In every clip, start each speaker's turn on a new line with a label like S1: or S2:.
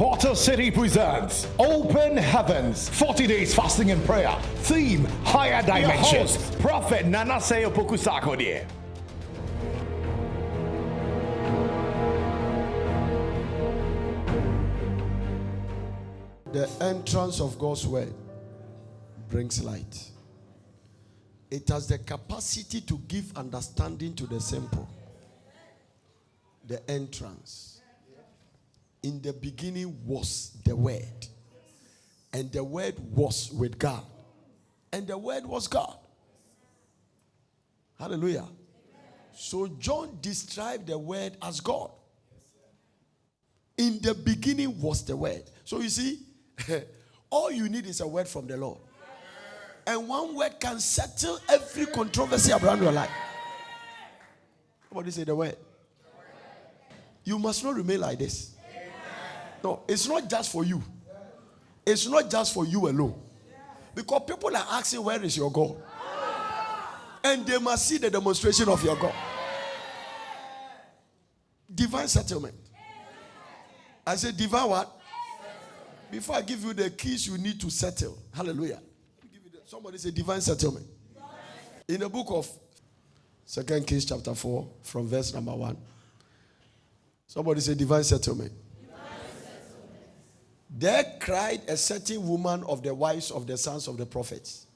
S1: Portal City presents Open Heavens, 40 days fasting and prayer. Theme, Higher Dimensions. Prophet Nanase Opoku-Sarkodie.
S2: The entrance of God's word brings light. It has the capacity to give understanding to the simple. The entrance. In the beginning was the Word. And the Word was with God. And the Word was God. Hallelujah. So John described the Word as God. In the beginning was the Word. So you see, all you need is a word from the Lord. And one word can settle every controversy around your life. Somebody say the word. You must not remain like this. No, it's not just for you. It's not just for you alone. Because people are asking, where is your God? And they must see the demonstration of your God. Divine settlement. I said divine what? Before I give you the keys you need to settle. Hallelujah. Somebody say divine settlement. In the book of 2 Kings chapter 4 from verse number 1. Somebody say divine settlement. There cried a certain woman of the wives of the sons of the prophets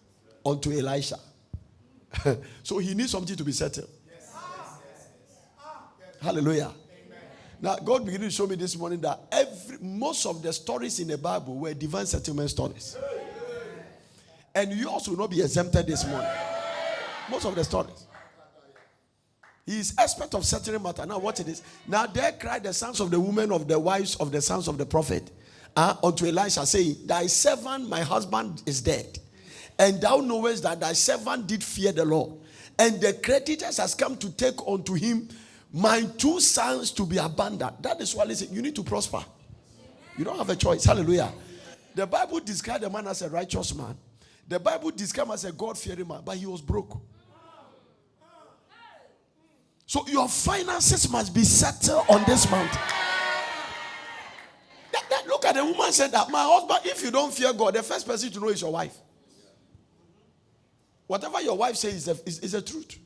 S2: unto Elisha. So he needs something to be settled. Hallelujah. Now, God began to show me this morning that most of the stories in the Bible were divine settlement stories. And yours will not be exempted this morning. Most of the stories. He is expert of settling matter. Now, what it is? Now, there cried the sons of the women of the wives of the sons of the prophet unto Elisha, saying, thy servant, my husband, is dead. And thou knowest that thy servant did fear the Lord. And the creditors has come to take unto him my 2 sons to be abandoned. That is why, listen, you need to prosper. You don't have a choice. Hallelujah. The Bible described the man as a righteous man. The Bible described him as a God-fearing man, but he was broke. So your finances must be settled on this mountain. Look at the woman said that, my husband, if you don't fear God, the first person to know is your wife. Whatever your wife says is the truth.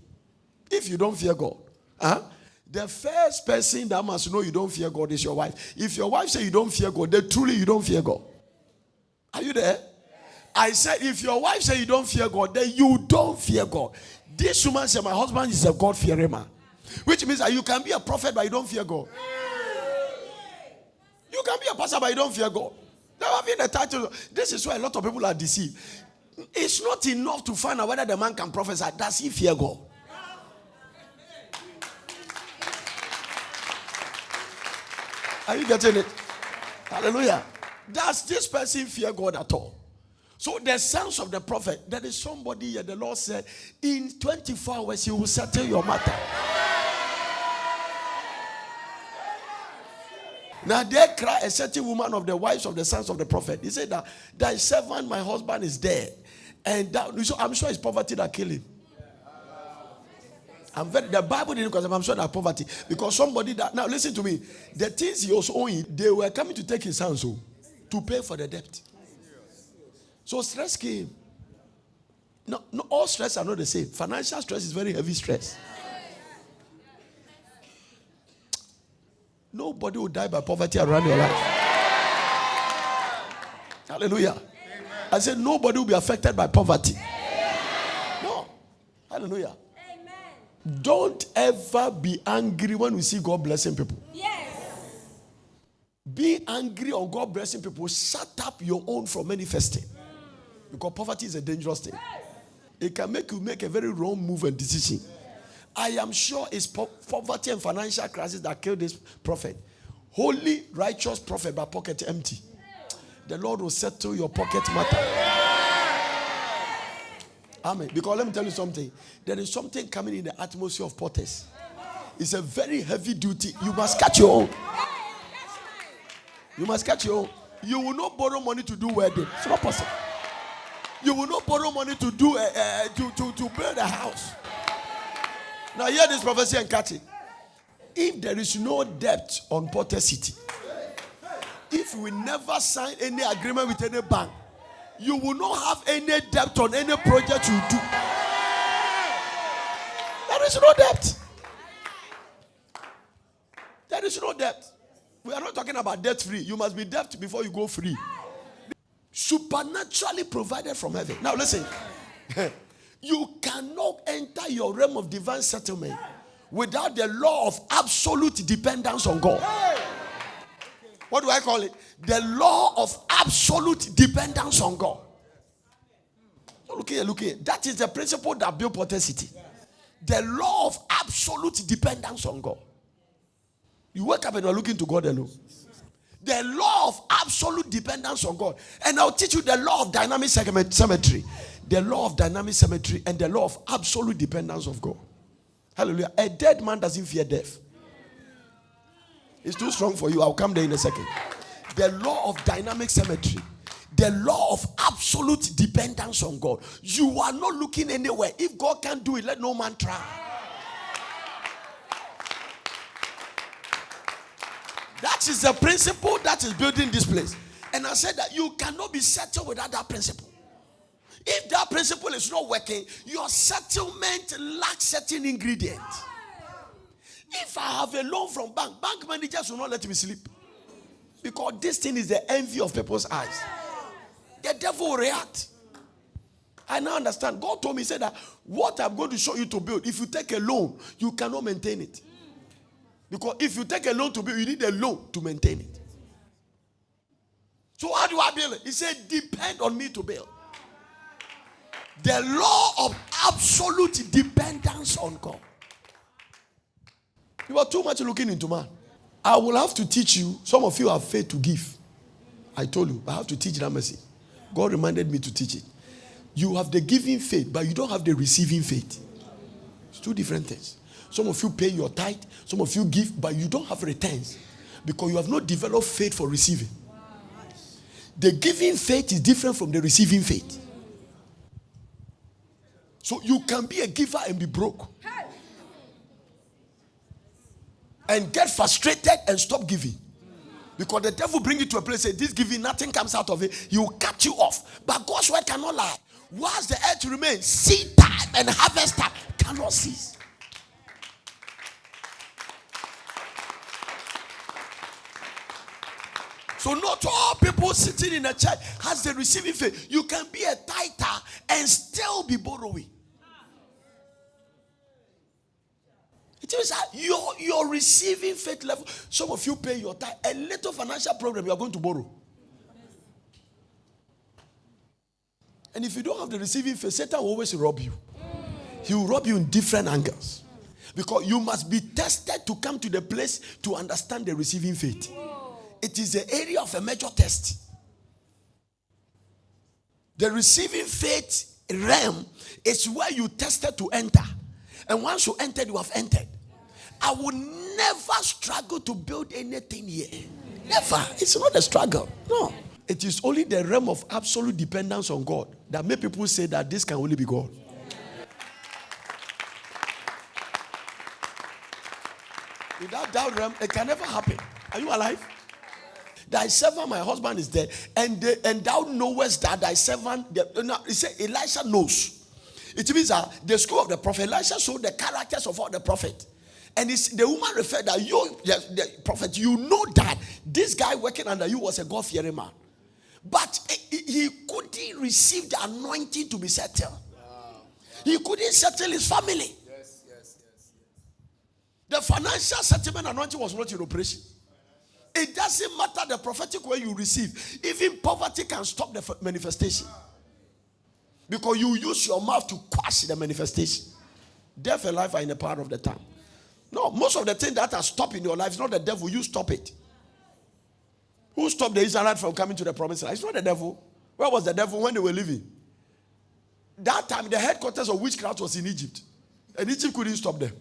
S2: If you don't fear God. The first person that must know you don't fear God is your wife. If your wife says you don't fear God, then truly you don't fear God. Are you there? I said, if your wife says you don't fear God, then you don't fear God. This woman said, my husband is a God-fearing man. Which means that you can be a prophet, but you don't fear God. You can be a pastor, but you don't fear God. Now, having the title, this is why a lot of people are deceived. It's not enough to find out whether the man can prophesy. Does he fear God? Are you getting it? Hallelujah. Does this person fear God at all? So the sons of the prophet, there is somebody here, the Lord said, in 24 hours he will settle your matter. Now there cried a certain woman of the wives of the sons of the prophet. He said that thy servant, my husband, is dead. And I'm sure it's poverty that killed him. The Bible didn't, because I'm sure that poverty. Because somebody that, now listen to me, the things he was owing, they were coming to take his hands to pay for the debt. So stress came. No, all stress are not the same. Financial stress is very heavy stress. Nobody will die by poverty around your life. Hallelujah. Amen. I said nobody will be affected by poverty. No. Hallelujah. Amen. Don't ever be angry when we see God blessing people. Yes. Be angry on God blessing people. Shut up your own from manifesting. Because poverty is a dangerous thing. It can make you make a very wrong move and decision. I am sure it's poverty and financial crisis that killed this prophet. Holy, righteous prophet, but pocket empty. The Lord will settle your pocket matter. Amen. Because let me tell you something. There is something coming in the atmosphere of potters. It's a very heavy duty. You must catch your own. You must catch your own. You will not borrow money to do wedding. It's not possible. You will not borrow money to do to build a house. Now hear this prophecy and catch it. If there is no debt on Potter City, if if we never sign any agreement with any bank, you will not have any debt on any project you do. There is no debt. There is no debt. We are not talking about debt free. You must be debt before you go free. Supernaturally provided from heaven. Now listen. You cannot enter your realm of divine settlement without the law of absolute dependence on God. What do I call it? The law of absolute dependence on God. So look here. That is the principle that built Potter City. The law of absolute dependence on God. You wake up and you're looking to God alone. The law of absolute dependence on God. And I'll teach you the law of dynamic symmetry. The law of dynamic symmetry and the law of absolute dependence of God. Hallelujah. A dead man doesn't fear death. It's too strong for you. I'll come there in a second. The law of dynamic symmetry. The law of absolute dependence on God. You are not looking anywhere. If God can't do it, let no man try. That is the principle that is building this place. And I said that you cannot be settled without that principle. If that principle is not working, your settlement lacks certain ingredients. If I have a loan from bank managers will not let me sleep. Because this thing is the envy of people's eyes. The devil will react. I now understand. God told me, he said that what I'm going to show you to build, if you take a loan, you cannot maintain it. Because if you take a loan to build, you need a loan to maintain it. So how do I build it? He said, depend on me to build. The law of absolute dependence on God. You are too much looking into man. I will have to teach you. Some of you have faith to give. I told you, I have to teach that mercy. God reminded me to teach it. You have the giving faith, but you don't have the receiving faith. It's two different things. Some of you pay your tithe, some of you give, but you don't have returns because you have not developed faith for receiving. The giving faith is different from the receiving faith. So you can be a giver and be broke. And get frustrated and stop giving. Because the devil bring you to a place and say, this giving, nothing comes out of it. He will cut you off. But God's word cannot lie. Whilst the earth remains, seed time and harvest time cannot cease. So not all people sitting in a church has the receiving faith. You can be a tither and still be borrowing. It means that your receiving faith level. Some of you pay your tithe. A little financial problem, you are going to borrow. And if you don't have the receiving faith, Satan will always rob you. He will rob you in different angles. Because you must be tested to come to the place to understand the receiving faith. It is the area of a major test. The receiving faith realm is where you tested to enter. And once you entered, you have entered. I will never struggle to build anything here. Never. It's not a struggle. No. It is only the realm of absolute dependence on God that make people say that this can only be God. Without that realm, it can never happen. Are you alive? Thy servant, my husband, is dead, and thou knowest that thy servant. He said Elisha knows. It means that the school of the prophet Elisha showed the characters of all the prophet, and the woman referred that you, the prophet, you know that this guy working under you was a God-fearing man, but he couldn't receive the anointing to be settled. Wow. He couldn't settle his family. Yes. The financial settlement anointing was not in operation. It doesn't matter the prophetic way you receive. Even poverty can stop the manifestation. Because you use your mouth to quash the manifestation. Death and life are in the power of the tongue. No, most of the things that are stopped in your life is not the devil. You stop it. Who stopped the Israelites from coming to the promised land? It's not the devil. Where was the devil when they were living? That time, the headquarters of witchcraft was in Egypt. And Egypt couldn't stop them.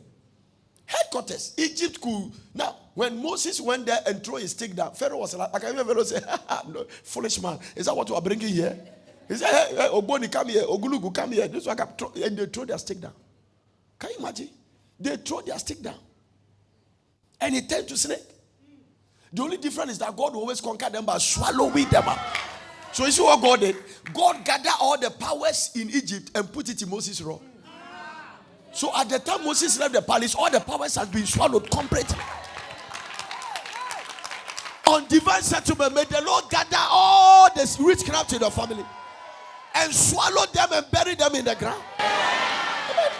S2: Headquarters. Egypt could. Now, when Moses went there and threw his stick down, Pharaoh was like, I can hear Pharaoh say, no, foolish man. Is that what you are bringing here? He said, hey, Ogboni, come here. Ogulugu, come here. This one, and they throw their stick down. Can you imagine? They throw their stick down. And he turned to snake. The only difference is that God will always conquer them by swallowing them up. So you see what God did? God gathered all the powers in Egypt and put it in Moses' rod. So at the time Moses left the palace, all the powers had been swallowed completely. On divine settlement, may the Lord gather all the witchcraft in the family and swallow them and bury them in the ground.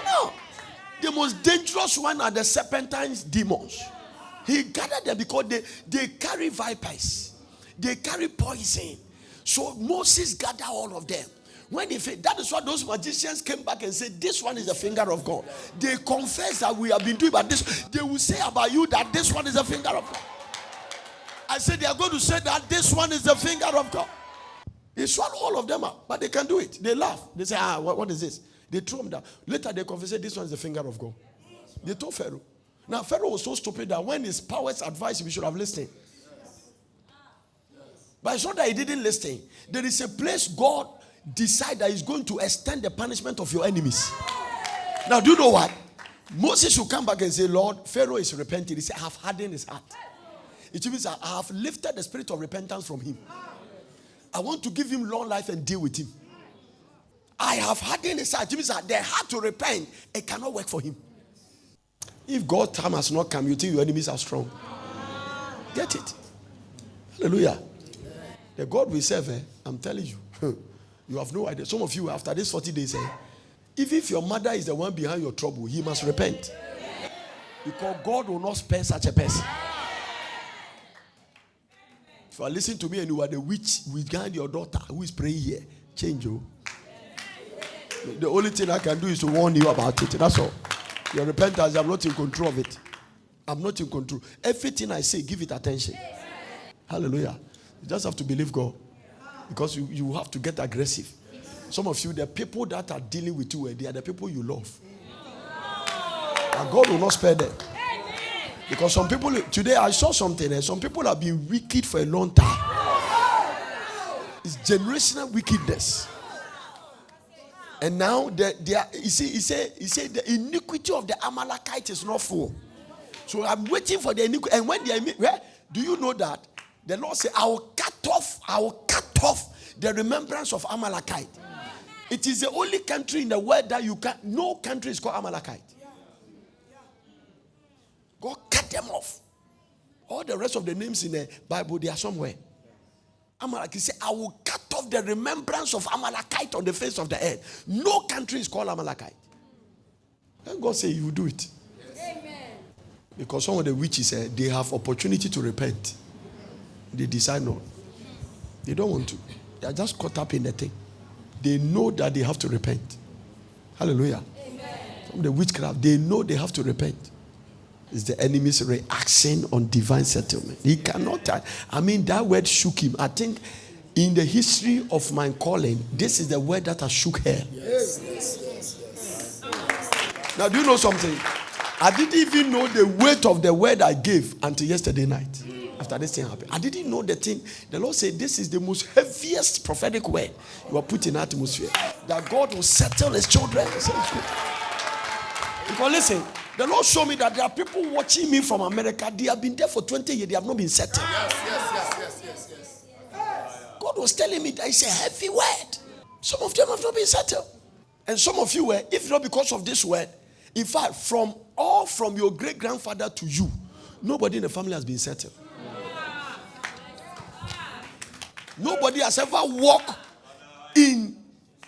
S2: No. The most dangerous one are the serpentine demons. He gathered them because they carry vipers. They carry poison. So Moses gathered all of them. When that is why those magicians came back and said, this one is the finger of God. They confess that we have been doing, but this, they will say about you that this one is the finger of God. I said they are going to say that this one is the finger of God. They swallow all of them up, but they can do it. They laugh. They say, what is this? They throw them down. Later they confess, this one is the finger of God. They told Pharaoh. Now Pharaoh was so stupid that when his powers advised him, he should have listened. But it's not that he didn't listen. There is a place God decided that he's going to extend the punishment of your enemies. Now, do you know what? Moses should come back and say, Lord, Pharaoh is repenting. He said, I have hardened his heart. It means I have lifted the spirit of repentance from him. I want to give him long life and deal with him. I have hardened his heart. It means that the heart to repent, it cannot work for him. If God's time has not come, you think your enemies are strong. Get it. Hallelujah. The God we serve, I'm telling you, you have no idea. Some of you, after this 40 days, even if your mother is the one behind your trouble, he must repent. Because God will not spare such a person. If you are listening to me and you are the witch behind your daughter who is praying here, change you. The only thing I can do is to warn you about it. That's all. Your repentance, I'm not in control of it. I'm not in control. Everything I say, give it attention. Hallelujah. You just have to believe God. Because you have to get aggressive. Some of you, the people that are dealing with you, they are the people you love. And God will not spare them. Because some people, today I saw something, and some people have been wicked for a long time. It's generational wickedness. And now, he said the iniquity of the Amalekite is not full. So I'm waiting for the iniquity. And when do you know that? The Lord said, I will cut off the remembrance of Amalekite. It is the only country in the world that no country is called Amalekite. God cut them off. All the rest of the names in the Bible, they are somewhere. Amalekite, he said, I will cut off the remembrance of Amalekite on the face of the earth. No country is called Amalekite. And God said, you will do it. Amen. Because some of the witches, they have opportunity to repent. They decide not. They don't want to. They are just caught up in the thing. They know that they have to repent. Hallelujah. Amen. From the witchcraft, they know they have to repent. It's the enemy's reaction on divine settlement. He cannot. That word shook him. I think in the history of my calling, this is the word that has shook her. Yes. Now, do you know something? I didn't even know the weight of the word I gave until yesterday night. After this thing happened, I didn't know the thing. The Lord said, this is the most heaviest prophetic word you are put in the atmosphere. That God will settle his children. Because listen, the Lord showed me that there are people watching me from America. They have been there for 20 years. They have not been settled. Yes. God was telling me that it's a heavy word. Some of them have not been settled. And some of you were, if not because of this word, in fact, from your great-grandfather to you, nobody in the family has been settled. Nobody has ever walked in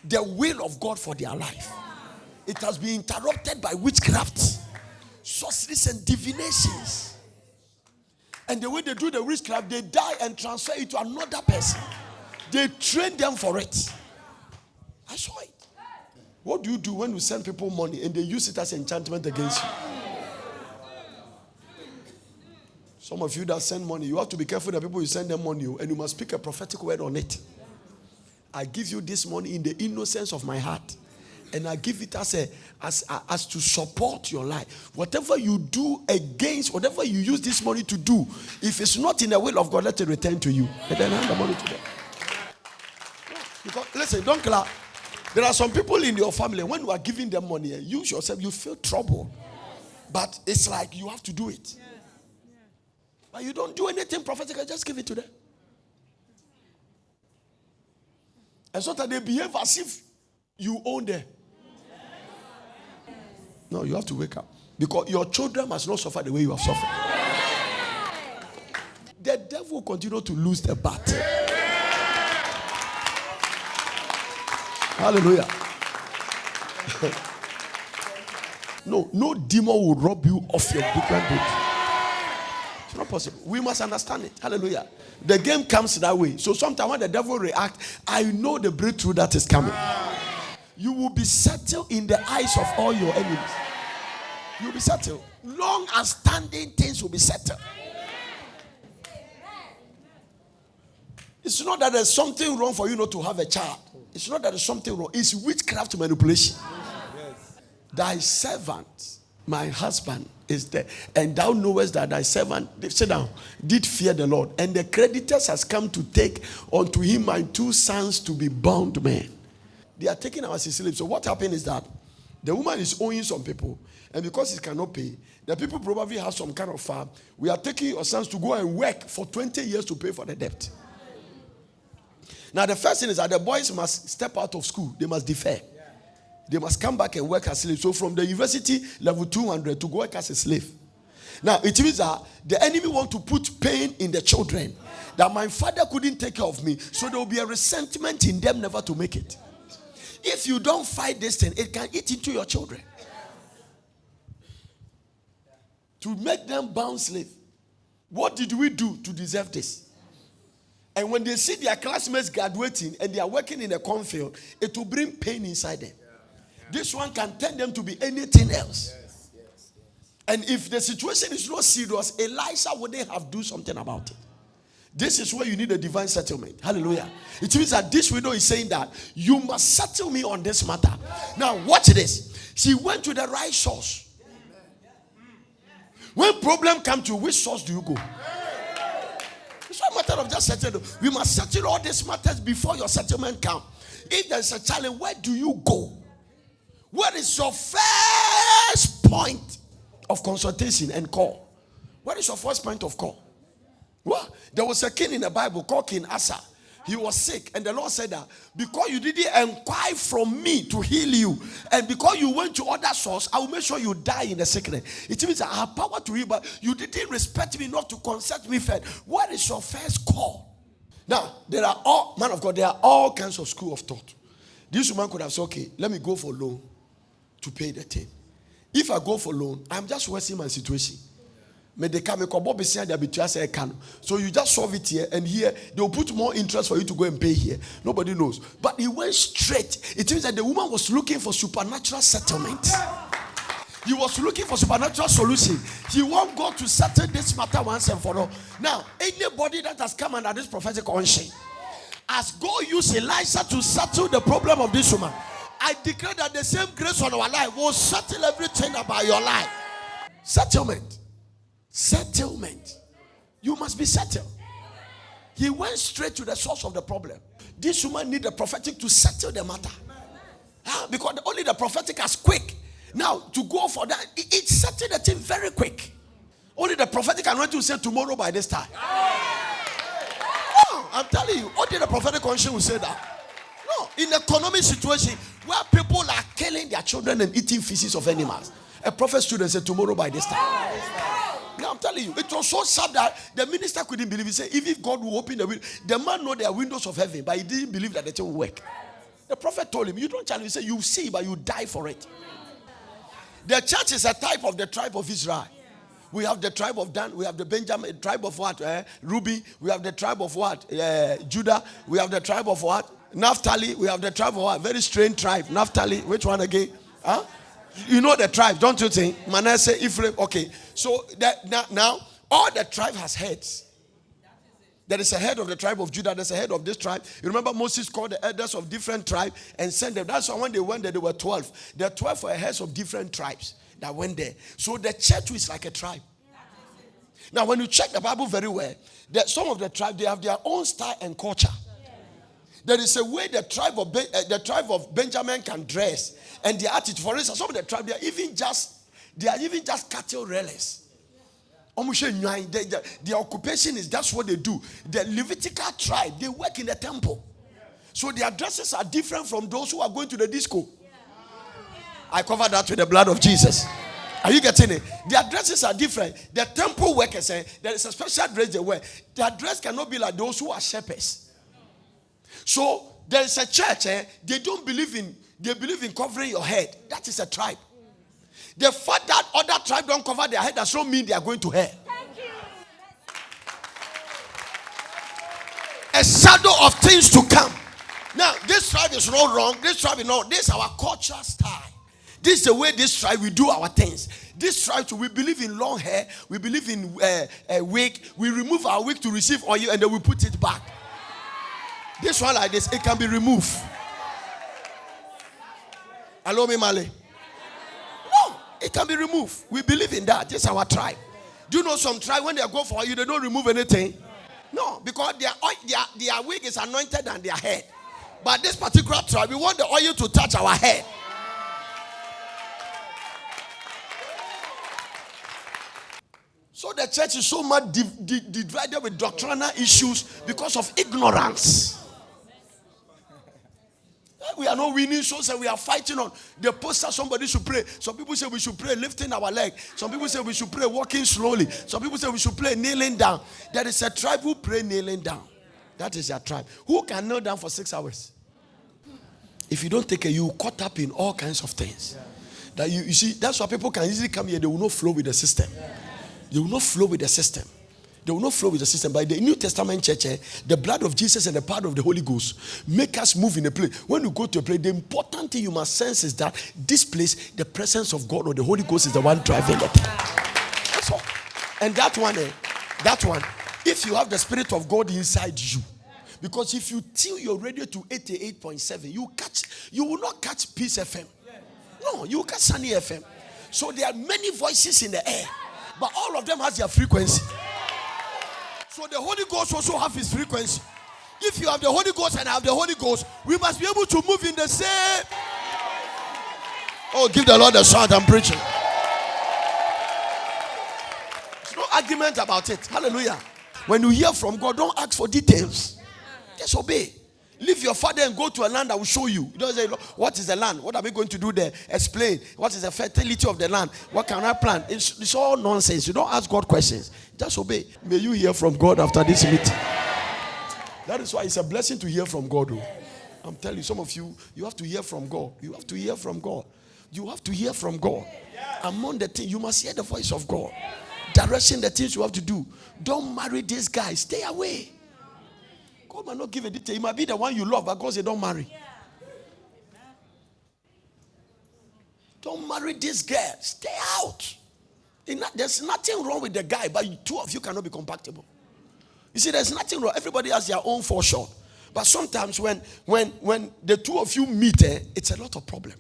S2: the will of God for their life. It has been interrupted by witchcraft, sorceries, and divinations. And the way they do the witchcraft, they die and transfer it to another person. They train them for it. I saw it. What do you do when you send people money and they use it as enchantment against you? Some of you that send money, you have to be careful that people you send them money, and you must speak a prophetic word on it. I give you this money in the innocence of my heart, and I give it as to support your life. Whatever you do against, whatever you use this money to do, if it's not in the will of God, let it return to you. And then hand the money to them. Because listen, don't clap. There are some people in your family, when you are giving them money, you yourself, you feel trouble. But it's like you have to do it. But you don't do anything prophetic, just give it to them. And so that they behave as if you own them. No, you have to wake up. Because your children must not suffer the way you have suffered. The devil will continue to lose the battle. Hallelujah. No demon will rob you of your broken book. It's not possible. We must understand it. Hallelujah. The game comes that way. So sometimes when the devil reacts, I know the breakthrough that is coming. You will be settled in the eyes of all your enemies. You will be settled. Long as standing things will be settled. It's not that there's something wrong for you not to have a child. It's not that there's something wrong. It's witchcraft manipulation. Yes. Thy servant, my husband, is there. And thou knowest that thy servant, sit down, did fear the Lord. And the creditors has come to take unto him my 2 sons to be bound men. They are taking our slave. So what happened is that the woman is owing some people. And because he cannot pay, the people probably have some kind of farm. We are taking your sons to go and work for 20 years to pay for the debt. Now the first thing is that the boys must step out of school. They must defer. They must come back and work as slaves. So from the university level 200 to go work as a slave. Now it means that the enemy want to put pain in the children. That my father couldn't take care of me. So there will be a resentment in them never to make it. If you don't fight this thing, it can eat into your children. To make them bound slave. What did we do to deserve this? And when they see their classmates graduating and they are working in a cornfield, it will bring pain inside them. This one can turn them to be anything else. And if the situation is not serious, Elisha wouldn't have do something about it. This is where you need a divine settlement. Hallelujah. It means that this widow is saying that you must settle me on this matter. Now watch this. She went to the right source. When problem comes to you, which source do you go? It's not a matter of just settling. We must settle all these matters before your settlement comes. If there's a challenge, where do you go? What is your first point of consultation and call? What is your first point of call? Well, there was a king in the Bible called King Asa. He was sick, and the Lord said that because you didn't inquire from me to heal you, and because you went to other source, I will make sure you die in the sickness. It means I have power to heal, but you didn't respect me enough to consult me first. What is your first call? Now, there are all kinds of school of thought. This woman could have said, okay, let me go for loan to pay the thing. If I go for loan, I'm just worsening my situation. So you just solve it here, and here they will put more interest for you to go and pay here. Nobody knows. But he went straight. It means that the woman was looking for supernatural settlement. He was looking for supernatural solution. He wants God to settle this matter once and for all. Now, anybody that has come under this prophetic unction, as God used Elisha to settle the problem of this woman, I declare that the same grace on our life will settle everything about your life. Settlement. Settlement. You must be settled. He went straight to the source of the problem. This woman needs the prophetic to settle the matter. Because only the prophetic is quick. Now, to go for that, it settled the thing very quick. Only the prophetic can wait to say tomorrow by this time. No, I'm telling you, only the prophetic conscience will say that. No, in economic situation where people are killing their children and eating feces of animals, a prophet student said tomorrow by this time. Now I'm telling you, it was so sad that the minister couldn't believe. He said, if God will open the window, the man know there are windows of heaven, but he didn't believe that the thing will work. The prophet told him, you don't challenge. He said, you see, but you die for it. The church is a type of the tribe of Israel. We have the tribe of Dan. We have the Benjamin tribe of what? Ruby. We have the tribe of what? Judah. We have the tribe of what? Naphtali. We have the tribe of what? Very strange tribe. Naphtali. Which one again? Huh? You know the tribe, don't you think? Manasseh, Ephraim. Okay. So that now all the tribe has heads. There is a head of the tribe of Judah. There's a head of this tribe. You remember Moses called the elders of different tribes and sent them. That's why when they went there, they were 12. The 12 were heads of different tribes that went there. So the church is like a tribe. Now, when you check the Bible very well, some of the tribes, they have their own style and culture. There is a way the tribe of Benjamin can dress, and their attitude. For instance, some of the tribes they are even just cattle railers. Their occupation is that's what they do. The Levitical tribe, they work in the temple. So their dresses are different from those who are going to the disco. I cover that with the blood of Jesus. Are you getting it? Their dresses are different. The temple workers, there is a special dress they wear. Their dress cannot be like those who are shepherds. So there is a church, they believe in covering your head. That is a tribe. The fact that other tribe don't cover their head does not mean they are going to hell. A shadow of things to come. Now, this tribe is not wrong. This tribe is not. This is our cultural style. This is the way this tribe we do our things. This tribe, we believe in long hair. We believe in a wig. We remove our wig to receive oil and then we put it back. This one like this, it can be removed. Hello, me Male. No, it can be removed. We believe in that. This is our tribe. Do you know some tribe when they go for oil, they don't remove anything? No, because their wig is anointed on their head. But this particular tribe, we want the oil to touch our head. So the church is so much divided with doctrinal issues because of ignorance. We are not winning souls and we are fighting on the poster. Somebody should pray. Some people say we should pray lifting our leg. Some people say we should pray walking slowly. Some people say we should pray kneeling down. There is a tribe who pray kneeling down. That is their tribe. Who can kneel down for 6 hours? If you don't take it, you caught up in all kinds of things. That you see, that's why people can easily come here. They will not flow with the system. They will not flow with the system. They will not flow with the system. By the New Testament church, the blood of Jesus and the power of the Holy Ghost make us move in a place. When you go to a place, the important thing you must sense is that this place, the presence of God or the Holy Ghost is the one driving it. That's all. And that one, if you have the Spirit of God inside you, because if you tune your radio to 88.7, you will not catch Peace FM. No, you will catch Sunny FM. So there are many voices in the air, but all of them has their frequency. So the Holy Ghost also have his frequency. If you have the Holy Ghost and I have the Holy Ghost, we must be able to move in the same. Oh, give the Lord a shout, I'm preaching. There's no argument about it. Hallelujah. When you hear from God, don't ask for details. Just obey. Leave your father and go to a land I will show you. You don't say, what is the land? What are we going to do there? Explain. What is the fertility of the land? What can I plant? It's all nonsense. You don't ask God questions. Just obey. May you hear from God after this meeting. That is why it's a blessing to hear from God. I'm telling you, some of you, you have to hear from God. You have to hear from God. You have to hear from God. Among the things, you must hear the voice of God. Direction the things you have to do. Don't marry this guy. Stay away. God might not give a detail. He might be the one you love, but God said, don't marry. Don't marry this girl. Stay out. There's nothing wrong with the guy, but two of you cannot be compatible. You see, there's nothing wrong. Everybody has their own foreshot. But sometimes when the two of you meet, it's a lot of problem.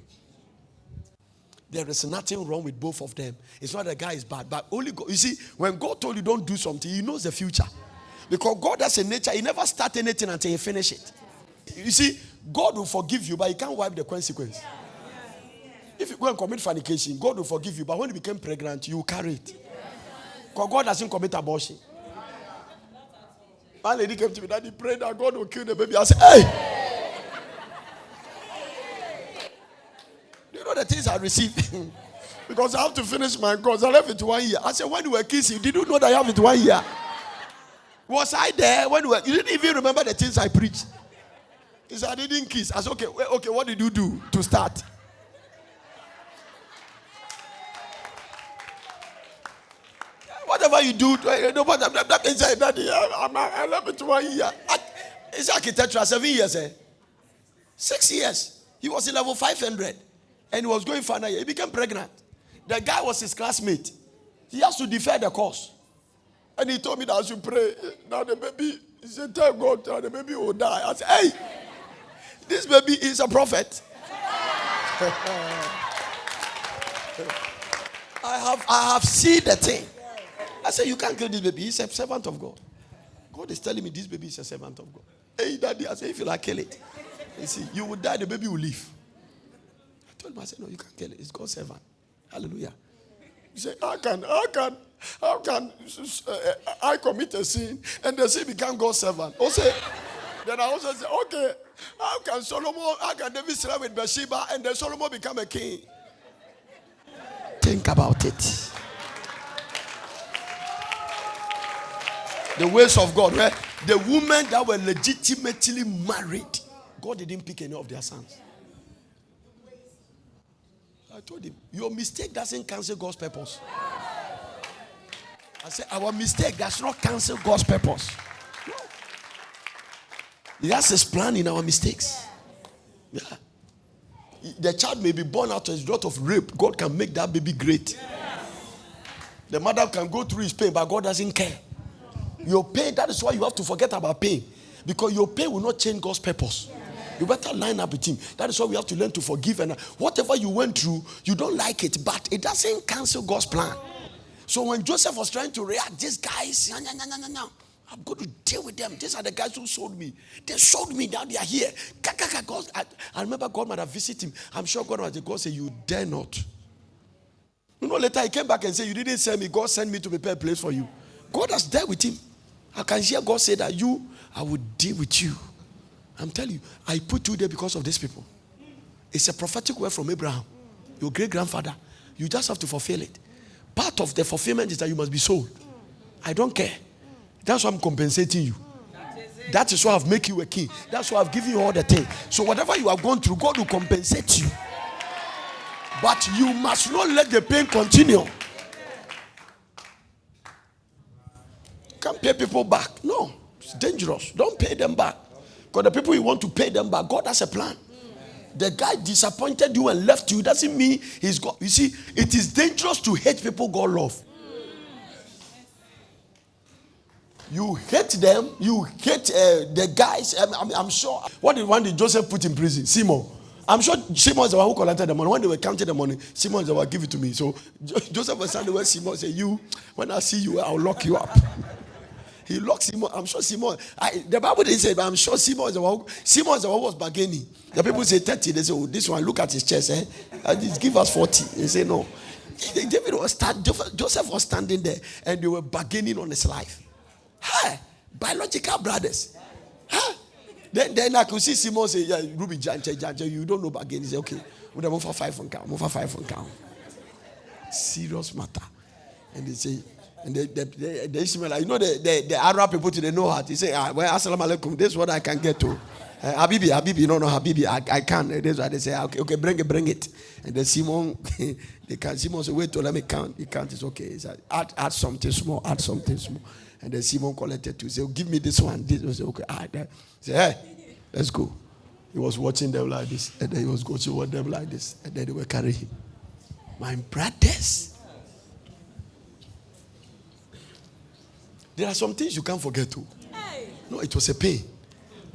S2: There is nothing wrong with both of them. It's not the guy is bad, but only God. You see, when God told you don't do something, he knows the future. Because God has a nature, he never starts anything until he finishes it. You see, God will forgive you, but he can't wipe the consequence. If you go and commit fornication, God will forgive you, but when you become pregnant, you will carry it. Because God doesn't commit abortion. One lady came to me, Daddy, prayed that God will kill the baby. I said, hey! Do you know the things I receive? Because I have to finish my course. I left it 1 year. I said, when you were kissing, did you know that I have it 1 year? Was I there when you didn't even remember the things I preached? He said, I didn't kiss. I said, okay, what did you do to start? Whatever you do, Daddy, I left it 1 year. It's architecture, 7 years, 6 years. He was in level 500 and he was going for another year. He became pregnant. The guy was his classmate. He has to defer the course. And he told me that I should pray. Now the baby, he said, tell God the baby will die. I said, hey, this baby is a prophet. I have seen the thing. I said, you can't kill this baby. He's a servant of God. God is telling me this baby is a servant of God. Hey, Daddy, I said, if you like, kill it. You see, you will die, the baby will live. I told him, I said, no, you can't kill it. It's God's servant. Hallelujah. He said, I can. How can I commit a sin and the sin become God's servant? Also, then I also say, okay, how can David sleep with Bathsheba and then Solomon become a king? Think about it. The ways of God, right? The women that were legitimately married, God didn't pick any of their sons. I told him, your mistake doesn't cancel God's purpose. I said, our mistake does not cancel God's purpose. No. He has his plan in our mistakes. Yeah. The child may be born out as a result of rape. God can make that baby great. The mother can go through his pain, but God doesn't care. Your pain, that is why you have to forget about pain. Because your pain will not change God's purpose. You better line up with him. That is why we have to learn to forgive. And whatever you went through, you don't like it, but it doesn't cancel God's plan. So when Joseph was trying to react, these guys, no, I'm going to deal with them. These are the guys who sold me. They sold me, now they are here. God, I remember God might have visited him. I'm sure God said, you dare not. You know, later he came back and said, you didn't send me. God sent me to prepare a place for you. God has dealt with him. I can hear God say that I will deal with you. I'm telling you, I put you there because of these people. It's a prophetic word from Abraham, your great-grandfather. You just have to fulfill it. Part of the fulfillment is that you must be sold. I don't care. That's why I'm compensating you. That is why I've made you a king. That's why I've given you all the things. So whatever you have gone through, God will compensate you. But you must not let the pain continue. You can't pay people back. No, it's dangerous. Don't pay them back. Because the people you want to pay them back, God has a plan. The guy disappointed you and left you doesn't mean he's God. You see, it is dangerous to hate people God love. You hate them. You hate the guys. I'm sure. What did Joseph put in prison? Simon. I'm sure Simon is the one who collected the money. When they were counting the money, Simon is the one who give it to me. So Joseph was standing where Simon said, when I see you, I'll lock you up. He locked Simon. I'm sure Simon. The Bible didn't say, but I'm sure Simon is the one who was bargaining. The people say 30. They say, oh, this one, look at his chest. Just give us 40. They say, no. Joseph was standing there and they were bargaining on his life. Hey, biological brothers. Huh? Then I could see Simon say, yeah, Ruby, Janche, you don't know bargaining. He said, okay, we'll move for 5 on count. Serious matter. And they say, and the Ishmael, you know the Arab people today know how to say, well, assalamu alaikum, this is what I can get to. Habibi, no, Habibi, I can. That's why they say, okay, bring it. And then Simon say, wait till let me count. He count is okay. He said, add something small. And then Simon collected to say, give me this one. This was okay. He said, hey, let's go. He was watching them like this, and then he was going to them like this, and then they were carrying him. My brothers. There are some things you can't forget too. No, it was a pain.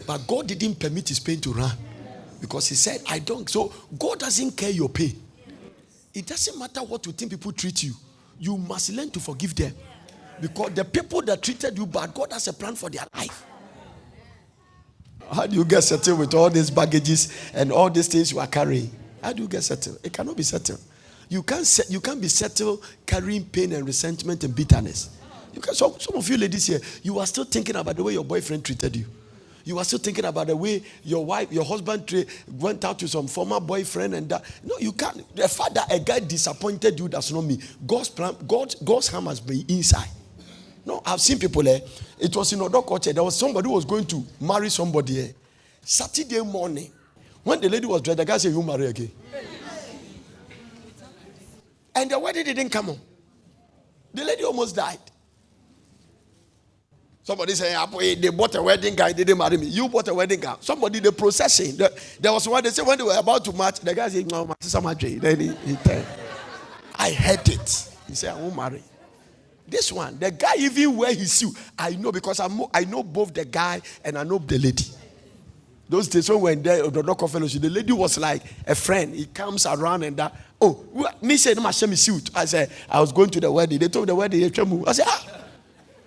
S2: But God didn't permit his pain to run. Because he said, I don't. So God doesn't care your pain. It doesn't matter what you think people treat you. You must learn to forgive them. Because the people that treated you bad, God has a plan for their life. How do you get settled with all these baggages and all these things you are carrying? How do you get settled? It cannot be settled. You can't be settled carrying pain and resentment and bitterness. Some of you ladies here, you are still thinking about the way your boyfriend treated you. You are still thinking about the way your husband went out to some former boyfriend and that. No, you can't. The fact that a guy disappointed you, that's not me. God's plan, God's hand must be inside. No, I've seen people there. It was in Odo culture. There was somebody who was going to marry somebody. Saturday morning, when the lady was dressed, the guy said, you marry again. And the wedding didn't come on. The lady almost died. Somebody say, they bought a wedding guy, they didn't marry me. You bought a wedding guy. Somebody, the procession. There was one, they said when they were about to march, the guy said, no, my sister married. Then he turned. I heard it. He said, I won't marry. This one, the guy even wear his suit. I know because I know both the guy and I know the lady. Those days when we were in the local fellowship, the lady was like a friend. He comes around and that. Oh, me said, my suit. I said, I was going to the wedding. They told me the wedding. I said,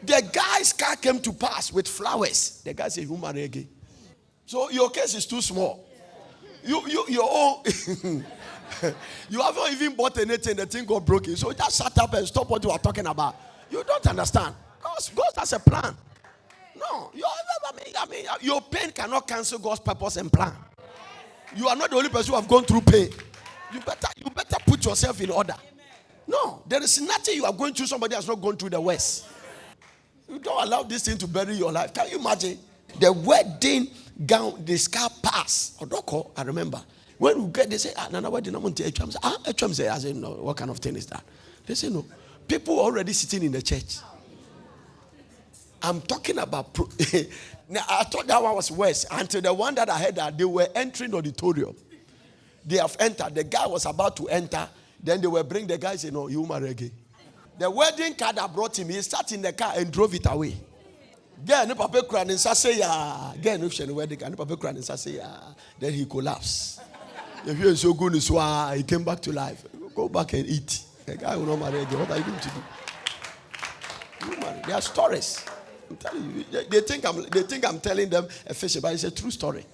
S2: the guy's car came to pass with flowers. The guy said, you marry again. So your case is too small. Your own. You haven't even bought anything. The thing got broken. So just shut up and stop what you are talking about. You don't understand. God has a plan. No, your pain cannot cancel God's purpose and plan. You are not the only person who have gone through pain. You better put yourself in order. No, there is nothing you are going through somebody has not gone through the worst. You don't allow this thing to bury your life. Can you imagine the wedding gown, the scar pass? Odoko, I remember. When we get, they say, Nana, wedding, I'm going to H.M. say, I say, no, what kind of thing is that? They say, no. People already sitting in the church. I'm talking about. Now, I thought that one was worse until the one that I heard that they were entering the auditorium. They have entered. The guy was about to enter. Then they will bring the guy and say, no, you marry again. The wedding card that brought him, he sat in the car and drove it away. Then papa cried and say, yeah. Then the wedding card, papa cried and say, yeah. Then he collapsed. If you are so good, he came back to life. Go back and eat. The guy will not marry again. What are you going to do? You marry. There are stories. I'm telling you. They think I'm telling them a fish, but it's a true story.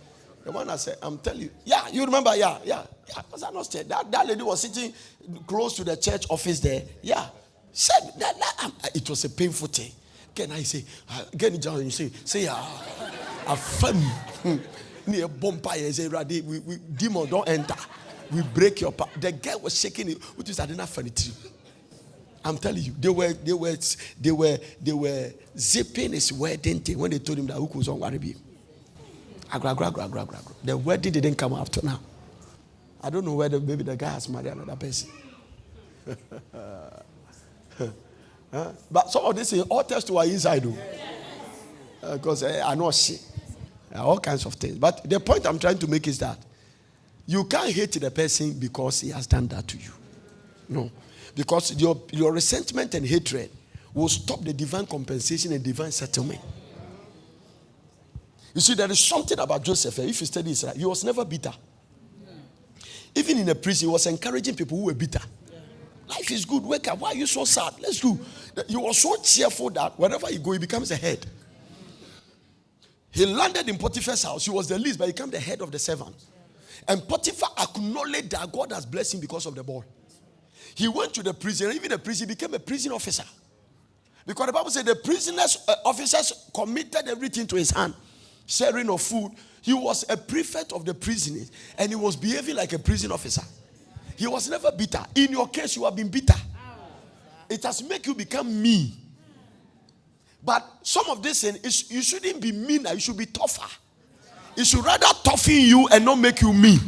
S2: The one I said, I'm telling you. Yeah, you remember? Yeah. Was I not saying that lady was sitting close to the church office there? Yeah. Said that it was a painful thing. Can I say? Get it down and you say, a fun near Bompire. Say, we demon don't enter. We break your part. The girl was shaking it, which is enough funny too. I'm telling you, they were zipping his wedding thing when they told him that who was on Waribi. The wedding didn't come after now. I don't know whether maybe the guy has married another person. But some of this is all tests to our inside, because I know shit, all kinds of things. But the point I'm trying to make is that you can't hate the person because he has done that to you. No, because your resentment and hatred will stop the divine compensation and divine settlement. You see, there is something about Joseph. If you study Israel, he was never bitter. Even in a prison, he was encouraging people who were bitter. Life is good. Wake up. Why are you so sad? Let's do. He was so cheerful that wherever he go, he becomes the head. He landed in Potiphar's house. He was the least, but he became the head of the servants. And Potiphar acknowledged that God has blessed him because of the boy. He went to the prison. Even the prison, he became a prison officer. Because the Bible said the prisoners, officers committed everything to his hand. Sharing of food. He was a prefect of the prisoners. And he was behaving like a prison officer. He was never bitter. In your case, you have been bitter. It has made you become mean. But some of this thing is you shouldn't be meaner. You should be tougher. It should rather toughen you and not make you mean.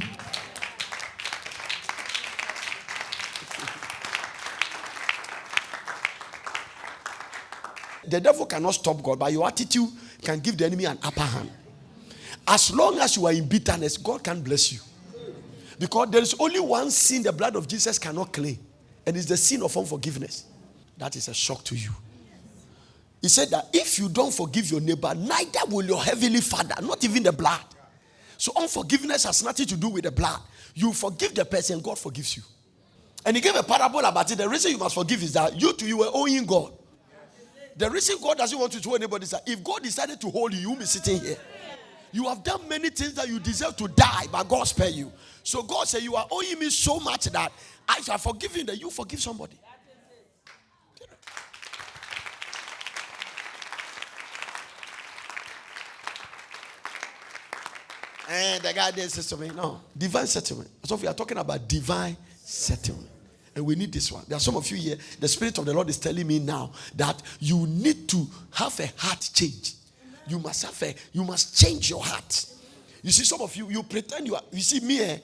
S2: The devil cannot stop God, but your attitude can give the enemy an upper hand. As long as you are in bitterness, God can bless you. Because there is only one sin the blood of Jesus cannot clean. And it's the sin of unforgiveness. That is a shock to you. He said that if you don't forgive your neighbor, neither will your heavenly Father, not even the blood. So unforgiveness has nothing to do with the blood. You forgive the person, God forgives you. And he gave a parable about it. The reason you must forgive is that you were owing God. The reason God doesn't want you to owe anybody is that if God decided to hold you, you will be sitting here. You have done many things that you deserve to die, but God spare you. So God said, you are owing me so much that I shall forgive you, that you forgive somebody. And the guy there says to me, no, divine settlement. So we are talking about divine settlement. And we need this one. There are some of you here, the Spirit of the Lord is telling me now that you need to have a heart change. You must change your heart. You see, some of you pretend you see me,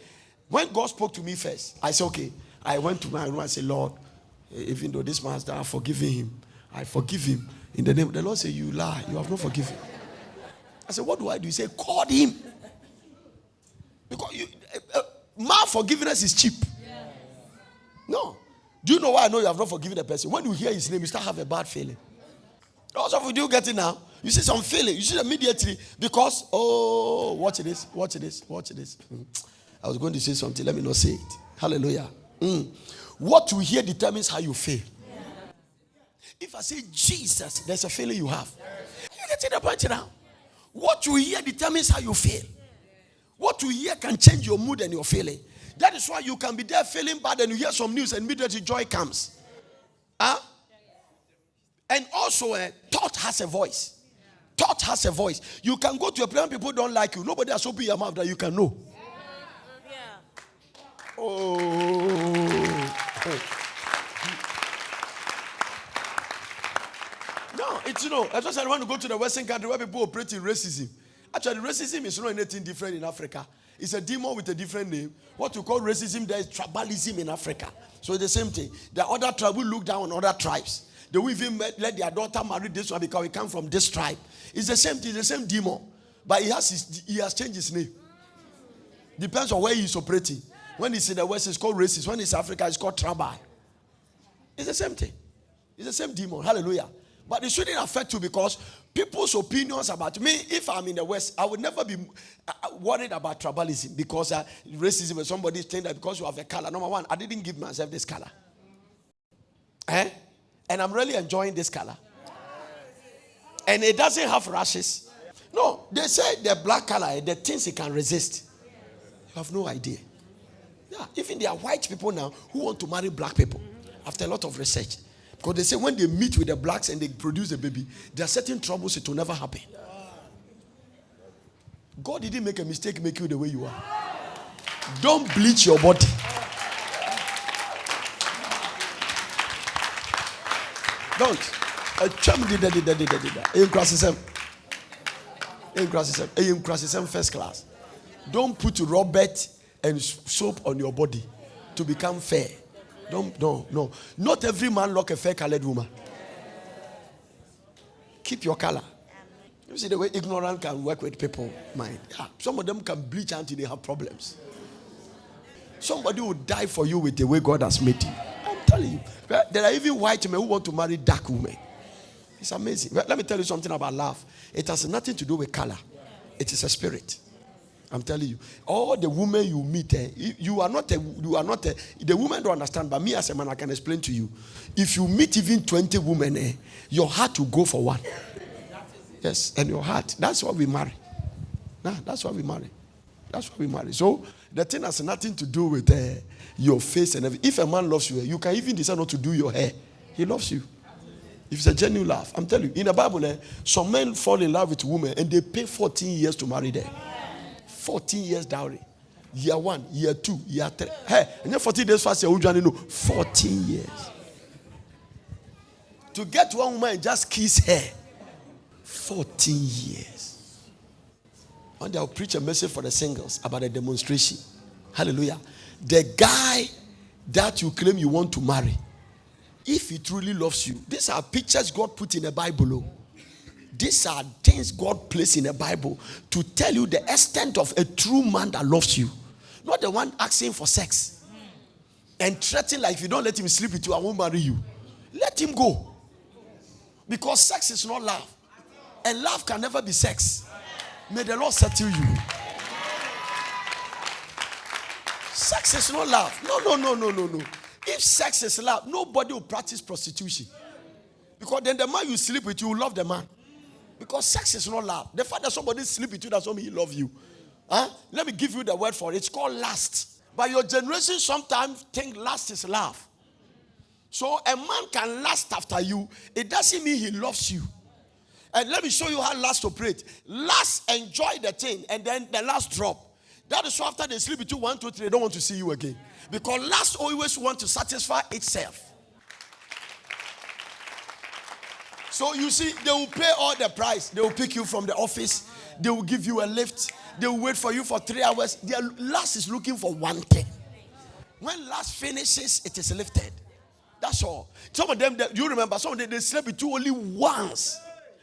S2: when God spoke to me first, I said, okay. I went to my room and said, Lord, even though this man has done, I've forgiven him. I forgive him. In the name of the Lord, say, you lie. You have not forgiven. I said, what do I do? He said, call him. Because my forgiveness is cheap. No. Do you know why I know you have not forgiven the person? When you hear his name, you start having a bad feeling. Also, if you do get it now, you see some feeling. You see immediately because, watch this. I was going to say something. Let me not say it. Hallelujah. What you hear determines how you feel. If I say Jesus, there's a feeling you have. You get to the point now. What you hear determines how you feel. What you hear can change your mood and your feeling. That is why you can be there feeling bad and you hear some news and immediately joy comes. And also, thought has a voice. Thought has a voice. You can go to a place and people don't like you. Nobody has opened your mouth that you can know. Oh. No, it's especially when you go to the Western country where people operate in racism. Actually, racism is not anything different in Africa. It's a demon with a different name. What you call racism, there is tribalism in Africa. So it's the same thing. The other tribe will look down on other tribes. They will even let their daughter marry this one because we come from this tribe. It's the same thing, the same demon. But he has changed his name. Depends on where he's operating. When he's in the West, it's called racist. When he's Africa, it's called tribal. It's the same thing. It's the same demon. Hallelujah. But it shouldn't affect you because people's opinions about me, if I'm in the West, I would never be worried about tribalism because racism and somebody is saying that because you have a color. Number one, I didn't give myself this color. And I'm really enjoying this color. And it doesn't have rashes. No, they say the black color, the things it can resist. You have no idea. Yeah, even there are white people now who want to marry black people after a lot of research. Because they say when they meet with the blacks and they produce a baby, there are certain troubles, it will never happen. God didn't make a mistake, make you the way you are. Don't bleach your body. Don't. First class. Don't put Robert and soap on your body to become fair. No. Not every man like a fair colored woman. Keep your color. You see the way ignorant can work with people mind. Yeah. Some of them can bleach until they have problems. Somebody will die for you with the way God has made you. I'm telling you. There are even white men who want to marry dark women. It's amazing. Let me tell you something about love. It has nothing to do with color. It is a spirit. I'm telling you. All the women you meet, the women don't understand, but me as a man, I can explain to you. If you meet even 20 women, your heart will go for one. Yes, and your heart. That's why we marry. That's why we marry. That's why we marry. So the thing has nothing to do with your face and everything. If a man loves you, you can even decide not to do your hair. He loves you. If it's a genuine love, I'm telling you. In the Bible, some men fall in love with women and they pay 14 years to marry them. 14 years dowry. Year 1, year 2, year 3. Hey, and then 14 days fast, 14 years. To get one woman and just kiss her. 14 years. One day I'll preach a message for the singles about a demonstration. Hallelujah. The guy that you claim you want to marry, if he truly loves you, these are pictures God put in the Bible. These are things God placed in the Bible to tell you the extent of a true man that loves you. Not the one asking for sex and threatening like if you don't let him sleep with you, I won't marry you. Let him go. Because sex is not love. And love can never be sex. May the Lord settle you. Sex is not love. No. If sex is love, nobody will practice prostitution. Because then the man you sleep with, you will love the man. Because sex is not love. The fact that somebody sleep with you doesn't mean he loves you. Let me give you the word for it. It's called lust. But your generation sometimes think lust is love. So a man can lust after you. It doesn't mean he loves you. And let me show you how lust operates. Lust enjoy the thing and then the lust drop. That is why after they sleep with you 1, 2, 3, they don't want to see you again. Because lust always wants to satisfy itself. So you see, they will pay all the price. They will pick you from the office. They will give you a lift. They will wait for you for 3 hours. Their lust is looking for one thing. When lust finishes, it is lifted. That's all. Some of them, you remember, some of them, they slept with you only once.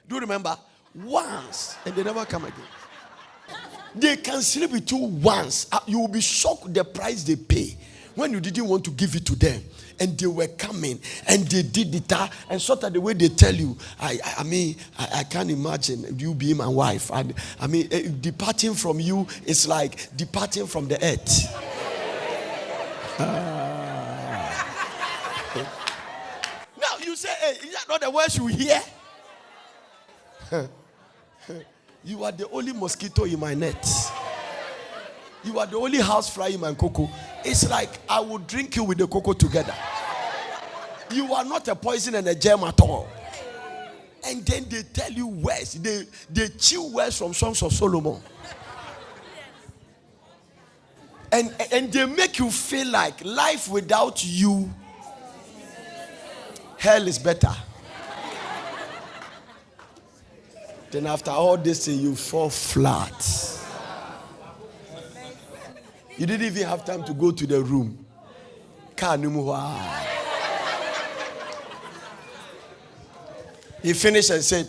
S2: Do you remember? Once. And they never come again. They can sleep with you once. You will be shocked the price they pay when you didn't want to give it to them. And they were coming and they did it. And sort of the way they tell you, I can't imagine you being my wife. Departing from you is like departing from the earth. Now you say, hey, is that not the words you hear? You are the only mosquito in my net. You are the only housefly in my cocoa. It's like I will drink you with the cocoa together. You are not a poison and a germ at all. And then they tell you words. They chew words from Songs of Solomon. And they make you feel like life without you, hell is better. Then after all this, you fall flat. You didn't even have time to go to the room. He finished and said,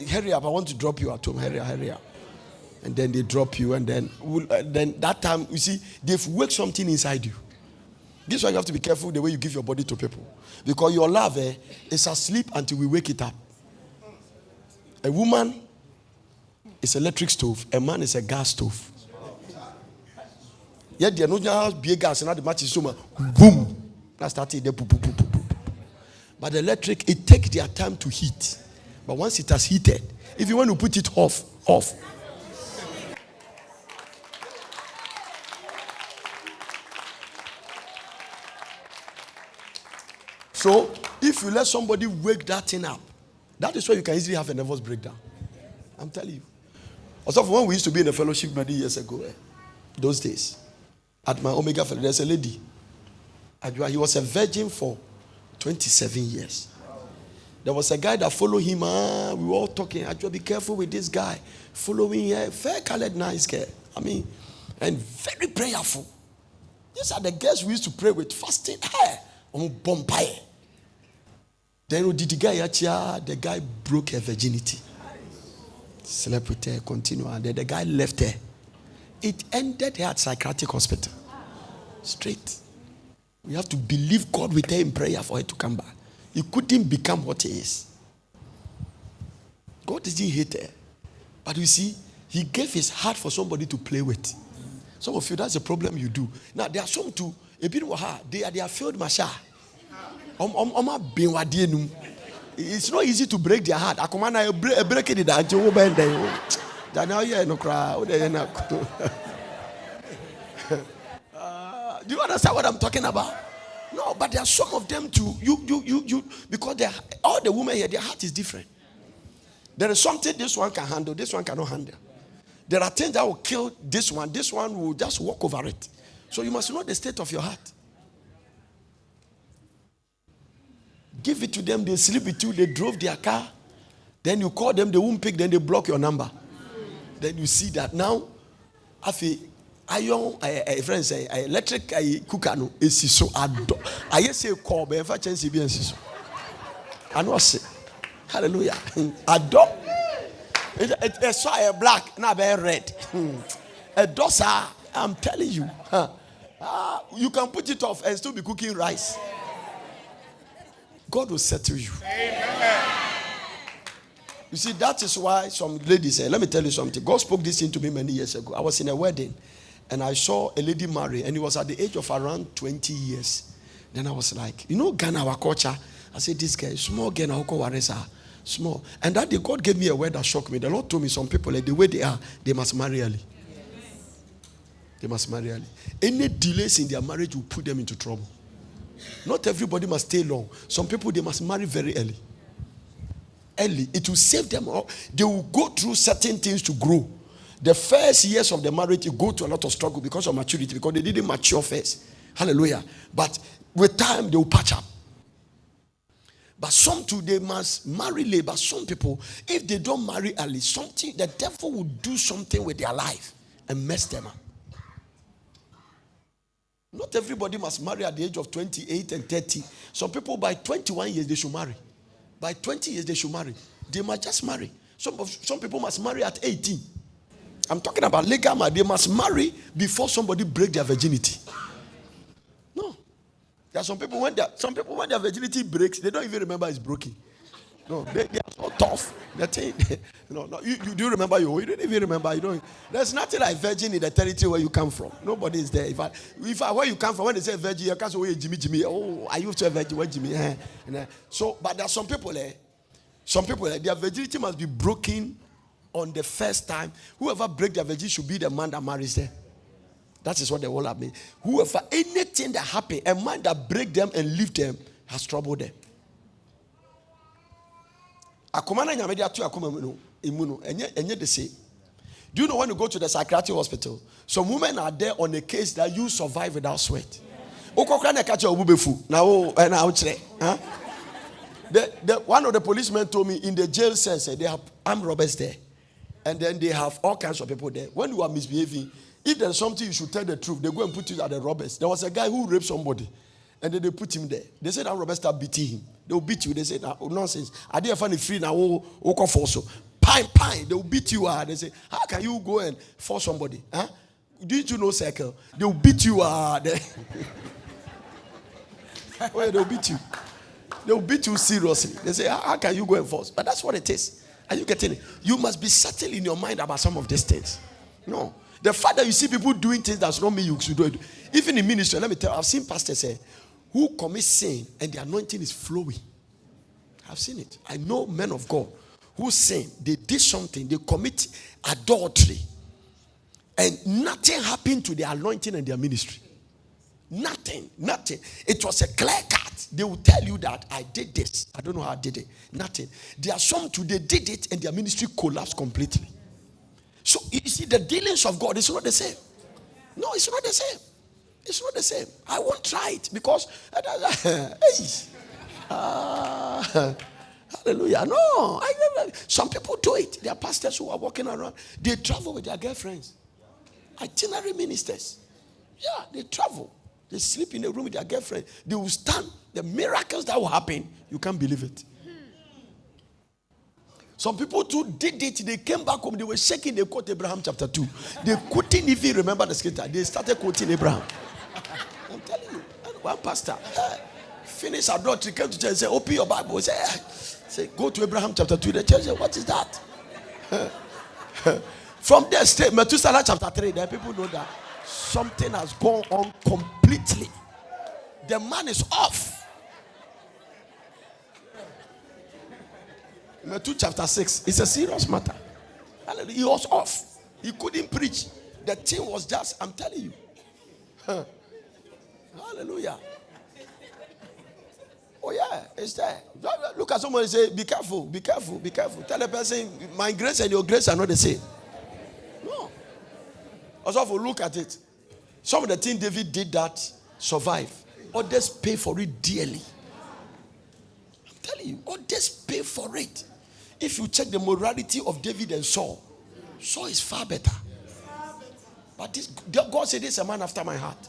S2: hurry up, I want to drop you at home. Hurry up. And then they drop you, and then that time, you see, they've worked something inside you. This is why you have to be careful the way you give your body to people. Because your love is asleep until we wake it up. A woman is electric stove, a man is a gas stove. Yet there no house be gas and the match is so much boom. That's started there. But the electric, it takes their time to heat. But once it has heated, if you want to put it off. So if you let somebody wake that thing up, that is where you can easily have a nervous breakdown. I'm telling you. Also, when we used to be in a fellowship many years ago, those days, at my Omega Fellowship, there's a lady. He was a virgin for 27 years. There was a guy that followed him. We were all talking. Be careful with this guy. Following her. Fair colored, nice girl. And very prayerful. These are the girls we used to pray with. Fasting. On Bombay. Then the guy broke her virginity. Slept with her, continued. And then the guy left her. It ended her at psychiatric hospital. Straight. We have to believe God with her in prayer for her to come back. He couldn't become what he is. God didn't hate her. But you see, he gave his heart for somebody to play with. Some of you, that's the problem you do. Now, there are some too. They are failed masha. It's not easy to break their heart. I break it down. Do you understand what I'm talking about? No, but there are some of them too. You because all the women here, their heart is different. There is something this one can handle, this one cannot handle. There are things that will kill this one will just walk over it. So you must know the state of your heart. Give it to them, they sleep with you, they drove their car. Then you call them, they won't pick, then they block your number. Then you see that now, friends say electric cooker no is so I say call be ever chance be so. I know say hallelujah. Ado it saw a black now be red. A dosa, I'm telling you. You can put it off and still be cooking rice. God will settle you. Amen. You see, that is why some ladies say, let me tell you something. God spoke this into me many years ago. I was in a wedding and I saw a lady marry, and it was at the age of around 20 years. Then I was like, Ghana, our culture. I said, this guy, small Ghana, small. And that day, God gave me a word that shocked me. The Lord told me some people, like the way they are, they must marry early. They must marry early. Any delays in their marriage will put them into trouble. Not everybody must stay long. Some people, they must marry very early. It will save them. They will go through certain things to grow. The first years of the marriage, you go to a lot of struggle because of maturity, because they didn't mature first. Hallelujah. But with time, they will patch up. But some too, they must marry late. But some people, if they don't marry early, the devil will do something with their life and mess them up. Not everybody must marry at the age of 28 and 30. Some people by 21 years, they should marry. By 20 years, they should marry. They must just marry. Some people must marry at 18. I'm talking about legal marriage. They must marry before somebody break their virginity. No. There are some people when their virginity breaks, they don't even remember it's broken. No, they are so tough. You do remember you don't even remember. There's nothing like virgin in the territory where you come from. Nobody is there. If I where you come from, when they say virgin, you can't say Jimmy. Oh, I used to a virgin. Where Jimmy? So, but there are some people their virginity must be broken on the first time. Whoever breaks their virginity should be the man that marries them. That is what the whole have mean. Whoever, anything that happens, a man that break them and leave them has troubled them. Akomana nyamedi atu akoma mu no emu no enye the same. Do you know when you go to the psychiatric hospital, some women are there on a case that you survive without sweat. Okokra na kacha obubefu na o na o kire. The one of the policemen told me in the jail cells they have armed robbers there, and then they have all kinds of people there. When you are misbehaving, if there's something you should tell the truth, they go and put you at the robbers. There was a guy who raped somebody, and then they put him there. They said that robbers start beating him. They will beat you. They say nonsense. I didn't find it free now. Oko force. Pine. They will beat you. They say, how can you go and force somebody? Huh? Didn't you know circle? They will beat you. They will beat you. They will beat you seriously. They say, how can you go and force? But that's what it is. Are you getting it? You must be settled in your mind about some of these things. No. The fact that you see people doing things does not mean you should do it. Even in ministry, let me tell you, I've seen pastors say, who commit sin and the anointing is flowing. I've seen it. I know men of God who sin, they did something, they commit adultery, and nothing happened to their anointing and their ministry. Nothing. It was a clear cut. They will tell you that I did this. I don't know how I did it. Nothing. There are some too, they did it and their ministry collapsed completely. So you see, the dealings of God is not the same. No, it's not the same. It's not the same. I won't try it because hallelujah. No, some people do it. There are pastors who are walking around. They travel with their girlfriends. Itinerary ministers. Yeah, they travel. They sleep in a room with their girlfriend. They will stand. The miracles that will happen, you can't believe it. Some people too did it. They came back home. They were shaking. They quote Abraham chapter 2. They couldn't even remember the scripture. They started quoting Abraham. I'm telling you. One pastor finished adultery, came to church and said, open your Bible. Say, go to Abraham chapter 2. The church said, what is that? From there, Methuselah chapter 3, there people know that something has gone on completely. The man is off. Matthew chapter 6, it's a serious matter. He was off. He couldn't preach. The thing was just, I'm telling you. Hallelujah. Oh yeah, it's there. Look at someone and say, be careful, be careful, be careful. Tell the person, my grace and your grace are not the same. No. Also, look at it. Some of the things David did that survive. Others pay for it dearly. I'm telling you, others pay for it. If you check the morality of David and Saul, Saul is far better. But God said, this is a man after my heart.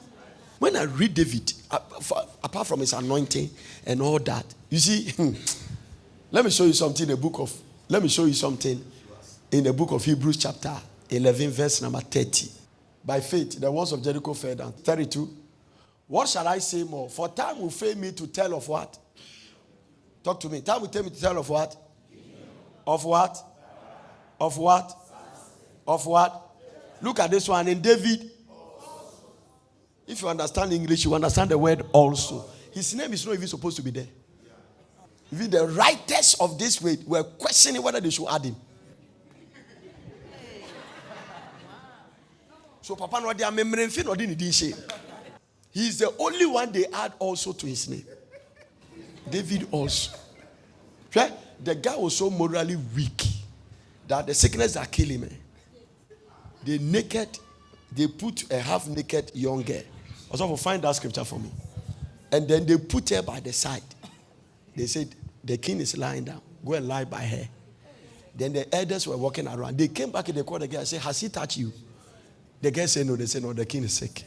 S2: When I read David, apart from his anointing and all that, you see, let me show you something in the book of Hebrews chapter 11, verse number 30. By faith, the walls of Jericho fell down. 32. What shall I say more? For time will fail me to tell of what? Talk to me. Time will tell me to tell of what? Of what? Of what? Of what? Look at this one. In David, if you understand English, you understand the word also. His name is not even supposed to be there. Even the writers of this way were questioning whether they should add him. So Papa no dia memrenfi no didn't say. He is the only one they add also to his name. David also. Okay? The guy was so morally weak that the sickness that killed him. They put a half-naked young girl. Also, find that scripture for me. And then they put her by the side. They said, the king is lying down. Go and lie by her. Then the elders were walking around. They came back and they called the girl and said, has he touched you? The girl said no. They said, no, the king is sick.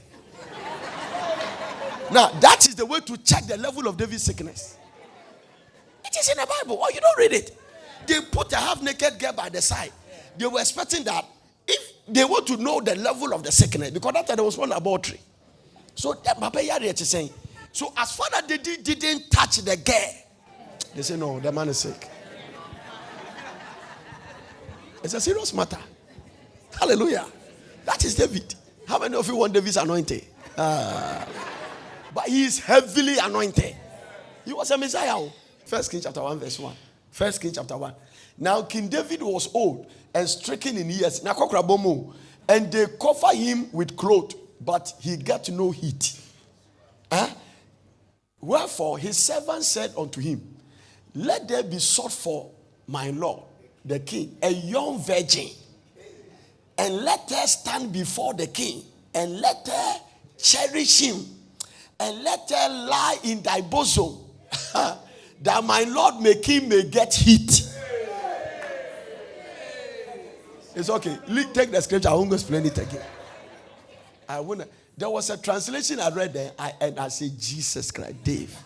S2: Now, that is the way to check the level of David's sickness. It is in the Bible. Oh, you don't read it. They put a half-naked girl by the side. They were expecting that if they want to know the level of the sickness, because that time there was one adultery. So, so as far as they didn't touch the girl, they say, no, the man is sick. It's a serious matter. Hallelujah. That is David. How many of you want David's anointing? But he is heavily anointed. He was a Messiah. 1 Kings chapter 1 verse 1. 1 Kings chapter 1. Now King David was old and stricken in years. And they cover him with clothes, but he got no heat. Wherefore his servant said unto him, let there be sought for my Lord, the king, a young virgin, and let her stand before the king, and let her cherish him, and let her lie in thy bosom, that my Lord king may get heat. It's okay. Take the scripture. I won't go explain it again. There was a translation I read there, and I said, Jesus Christ, David.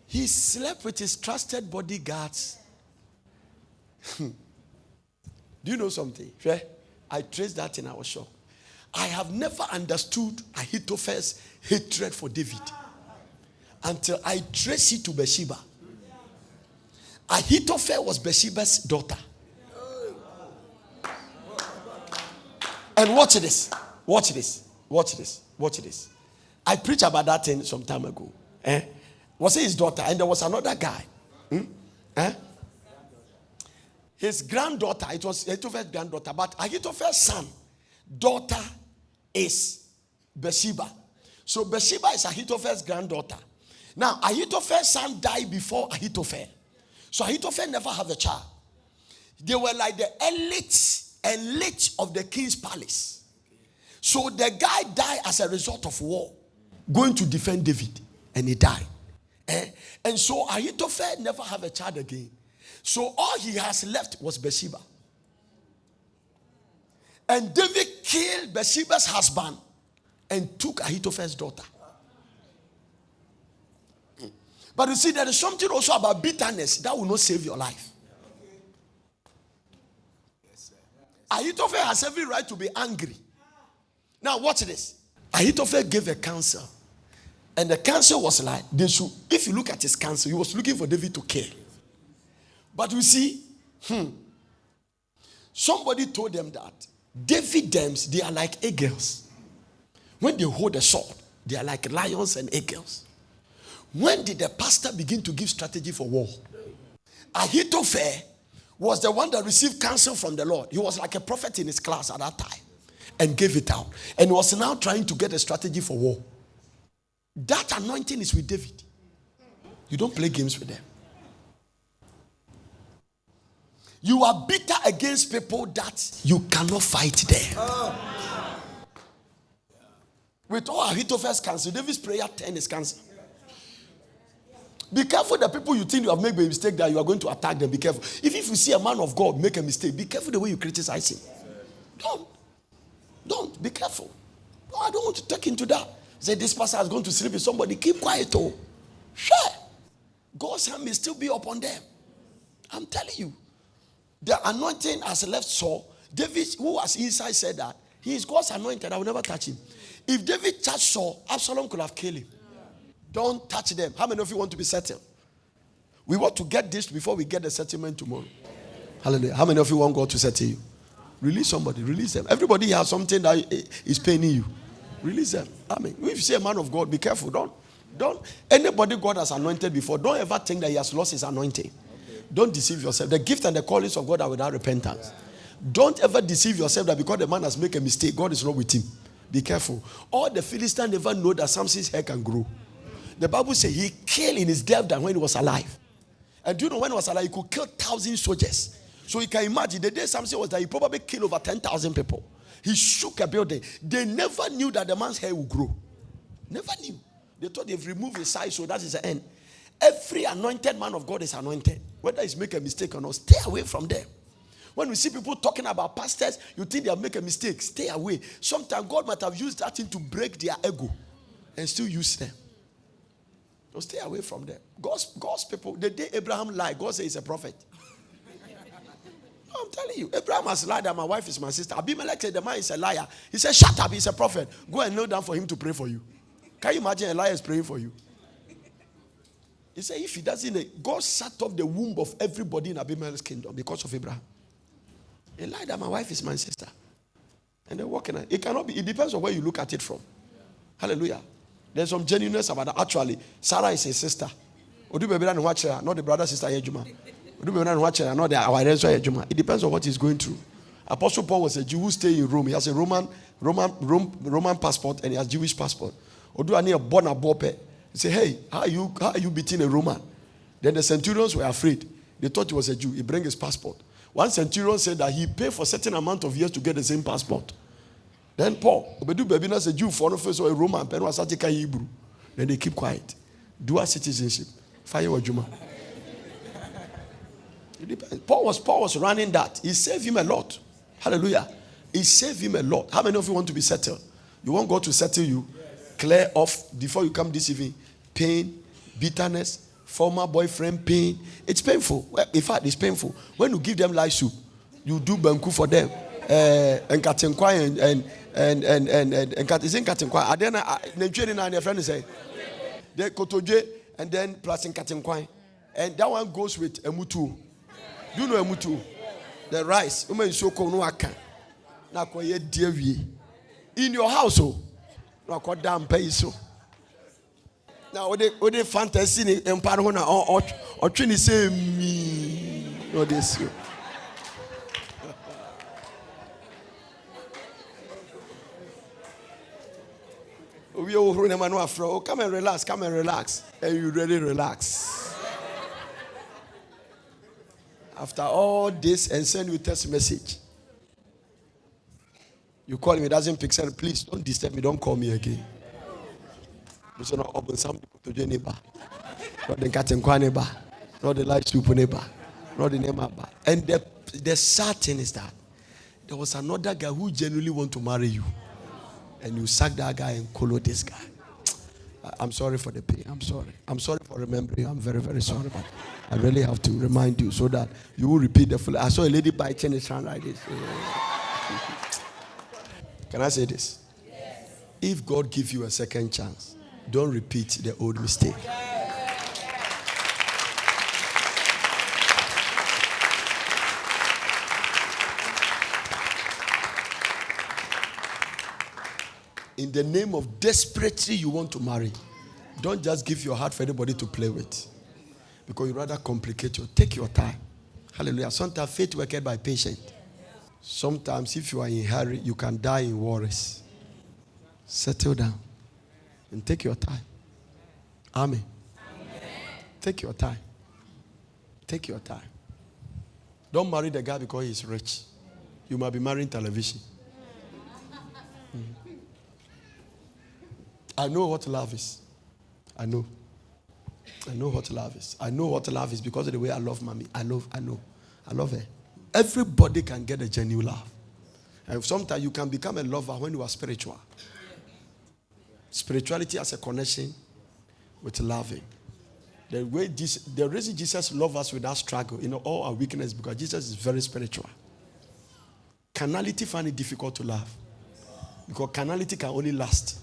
S2: He slept with his trusted bodyguards. Do you know something? I traced that in our shop. I have never understood Ahithophel's hatred for David until I traced it to Bathsheba. Ahithophel was Bathsheba's daughter. And watch this. I preached about that thing some time ago. Was it his daughter? And there was another guy. His granddaughter, it was Ahithophel's granddaughter, but Ahithophel's son, daughter is Bathsheba. So Bathsheba is Ahithophel's granddaughter. Now, Ahithophel's son died before Ahithophel. So Ahithophel never had a child. They were like the elite of the king's palace. So the guy died as a result of war, going to defend David, and he died. And so Ahithophel never had a child again. So all he has left was Bathsheba. And David killed Bathsheba's husband and took Ahithophel's daughter. But you see, there is something also about bitterness that will not save your life. Ahithophel has every right to be angry. Now watch this. Ahithophel gave a counsel. And the counsel was like, if you look at his counsel, he was looking for David to kill. But you see, somebody told them that David dams, they are like eagles. When they hold a sword, they are like lions and eagles. When did the pastor begin to give strategy for war? Ahithophel was the one that received counsel from the Lord. He was like a prophet in his class at that time and gave it out. And was now trying to get a strategy for war. That anointing is with David. You don't play games with them. You are bitter against people that you cannot fight them. With all Ahithophel's counsel, David's prayer 10 is counsel. Be careful the people you think you have made a mistake that you are going to attack them. Be careful. If you see a man of God make a mistake, be careful the way you criticize him. Don't. Be careful. No, I don't want to take into that. Say this pastor is going to sleep with somebody. Keep quiet. Oh. Sure. God's hand may still be upon them. I'm telling you. The anointing has left Saul. David, who was inside, said that he is God's anointed. I will never touch him. If David touched Saul, Absalom could have killed him. Don't touch them. How many of you want to be settled? We want to get this before we get the settlement tomorrow. Hallelujah. How many of you want God to settle you? Release somebody. Release them. Everybody has something that is paining you. Release them. Amen. If you say a man of God, be careful. Don't. Anybody God has anointed before, don't ever think that he has lost his anointing. Okay. Don't deceive yourself. The gift and the callings of God are without repentance. Don't ever deceive yourself that because the man has made a mistake, God is not with him. Be careful. All the Philistines never know that Samson's hair can grow. The Bible says he killed in his death than when he was alive. And do you know when he was alive, he could kill 1,000 soldiers. So you can imagine the day Samson was there, he probably killed over 10,000 people. He shook a building. They never knew that the man's hair would grow. Never knew. They thought they've removed his size, so that is the end. Every anointed man of God is anointed. Whether he's make a mistake or not, stay away from them. When we see people talking about pastors, you think they'll make a mistake. Stay away. Sometimes God might have used that thing to break their ego and still use them. So stay away from them. God's people, the day Abraham lied, God said he's a prophet. I'm telling you, Abraham has lied that my wife is my sister. Abimelech said the man is a liar. He said, shut up, he's a prophet. Go and kneel down for him to pray for you. Can you imagine a liar is praying for you? He said, if he doesn't, God shut off the womb of everybody in Abimelech's kingdom because of Abraham. He lied that my wife is my sister. And they're walking. It cannot be, it depends on where you look at it from. Hallelujah. There's some genuineness about that. Actually, Sarah is his sister. Not the brother, sister, Yejuma. It depends on what he's going through. Apostle Paul was a Jew who stayed in Rome. He has a Roman passport and he has Jewish passport. He said, hey, how are you beating a Roman? Then the centurions were afraid. They thought he was a Jew. He bring his passport. One centurion said that he paid for a certain amount of years to get the same passport. Then Paul, Obedu Babina is a Jew, foreign first or a Roman, Pen was Hebrew. Then they keep quiet. Dual citizenship. Fire or Juma. Paul was running that. He saved him a lot. Hallelujah. He saved him a lot. How many of you want to be settled? You want God to settle you? Clear off before you come this evening. Pain, bitterness, former boyfriend pain. It's painful. In fact, it's painful. When you give them light soup, you do banku for them. And katenkwa and is in katenkwa. Adena Nigeria and your friend say the kotoje and then plus in katenkwa. And that one goes with emutu. Do you know emutu? The rice. In your household. Now, what they fantasy in Parona or Trini say me. No, this. We all come and relax. And you really relax. After all this, and send you a text message. You call me, it doesn't pick. Say, please don't disturb me. Don't call me again. So not open something to the neighbor. Not the cat and neighbor. Not the light soup neighbor. Not the neighbor. And the sad thing is that there was another guy who genuinely want to marry you. And you sack that guy and color this guy. I'm sorry for the pain. I'm sorry. I'm sorry for remembering. I'm very, very sorry. But I really have to remind you so that you will repeat the full. I saw a lady biting his hand like this. Can I say this? Yes. If God gives you a second chance, don't repeat the old mistake. In the name of desperately you want to marry, don't just give your heart for anybody to play with. Because you rather complicate your. Take your time. Hallelujah. Sometimes faith worked by patience. Sometimes if you are in a hurry, you can die in worries. Settle down. And take your time. Amen. Take your time. Take your time. Don't marry the guy because he's rich. You might be marrying television. I know what love is. I know what love is. I know what love is because of the way I love mommy. I know. I love her. Everybody can get a genuine love. And sometimes you can become a lover when you are spiritual. Spirituality has a connection with loving. The reason Jesus loves us without struggle, all our weakness, because Jesus is very spiritual. Carnality find it difficult to love. Because carnality can only last.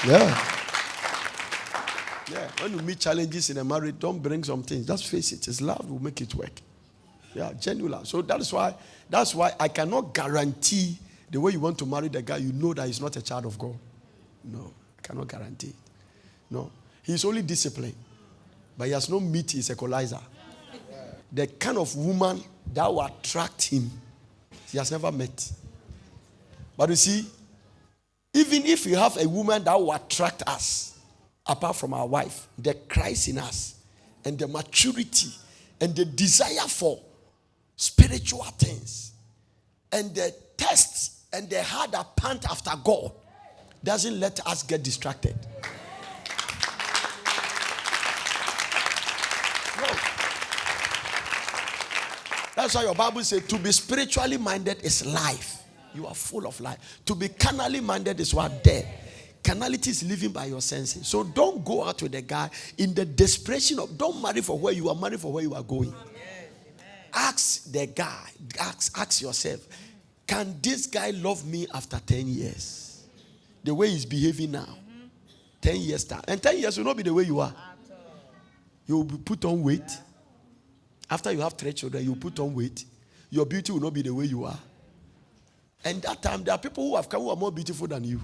S2: Yeah. When you meet challenges in a marriage, don't bring some things. Just face it. It's love will make it work. Yeah, genuine love. So that's why I cannot guarantee the way you want to marry the guy, you know that he's not a child of God. No, I cannot guarantee it. No. He's only disciplined. But he has no meat, he's equalizer. The kind of woman that will attract him, he has never met. But you see, even if you have a woman that will attract us, apart from our wife, the Christ in us, and the maturity, and the desire for spiritual things, and the tests, and the heart that pant after God, doesn't let us get distracted. No. That's why your Bible says to be spiritually minded is life. You are full of life. To be carnally minded is what? Death. Carnality is living by your senses. So don't go out with a guy in the desperation of, don't marry for where you are, marry for where you are going. Ask the guy, ask yourself, can this guy love me after 10 years? The way he's behaving now. 10 years time. And 10 years will not be the way you are. You will be put on weight. After you have 3 children, you put on weight. Your beauty will not be the way you are. And that time, there are people who have come who are more beautiful than you.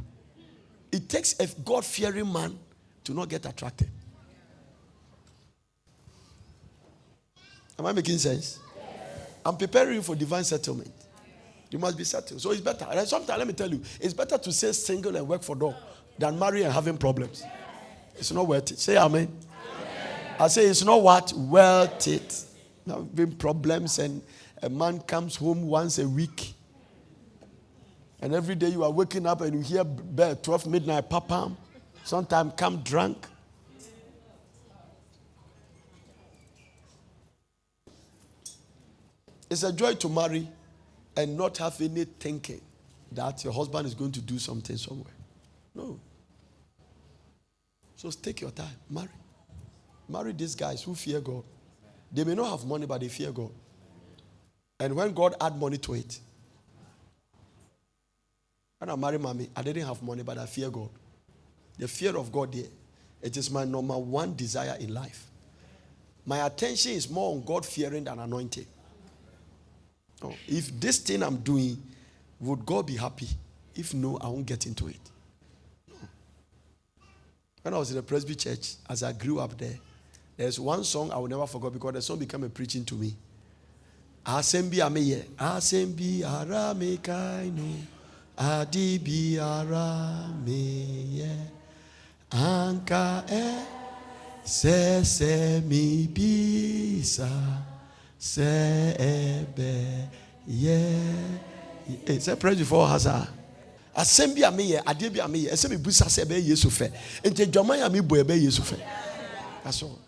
S2: It takes a God-fearing man to not get attracted. Am I making sense? I'm preparing you for divine settlement. You must be settled. So it's better. And sometimes, let me tell you, it's better to stay single and work for than marrying and having problems. It's not worth it. Say amen. I say it's not what? Worth it. Having problems, and a man comes home once a week. And every day you are waking up and you hear 12 midnight, papa. Sometimes come drunk. It's a joy to marry and not have any thinking that your husband is going to do something somewhere. No. So take your time. Marry. Marry these guys who fear God. They may not have money, but they fear God. And when God add money to it, when I married mommy, I didn't have money, but I fear God. The fear of God there, it is my number one desire in life. My attention is more on God fearing than anointing. Oh, if this thing I'm doing, would God be happy? If no, I won't get into it. No. When I was in the Presby church, as I grew up there, there's one song I will never forget because the song became a preaching to me. Asembi ameye, asembi arame kaino, adibi arame anka se mi bisa se ebe ye. Say praise before Hazard. Asembi ameye, adibi ameye, ese mi bisa se ebe Yesu fe. Ente dwama ya mi bo ebe Yesu fe. That's all.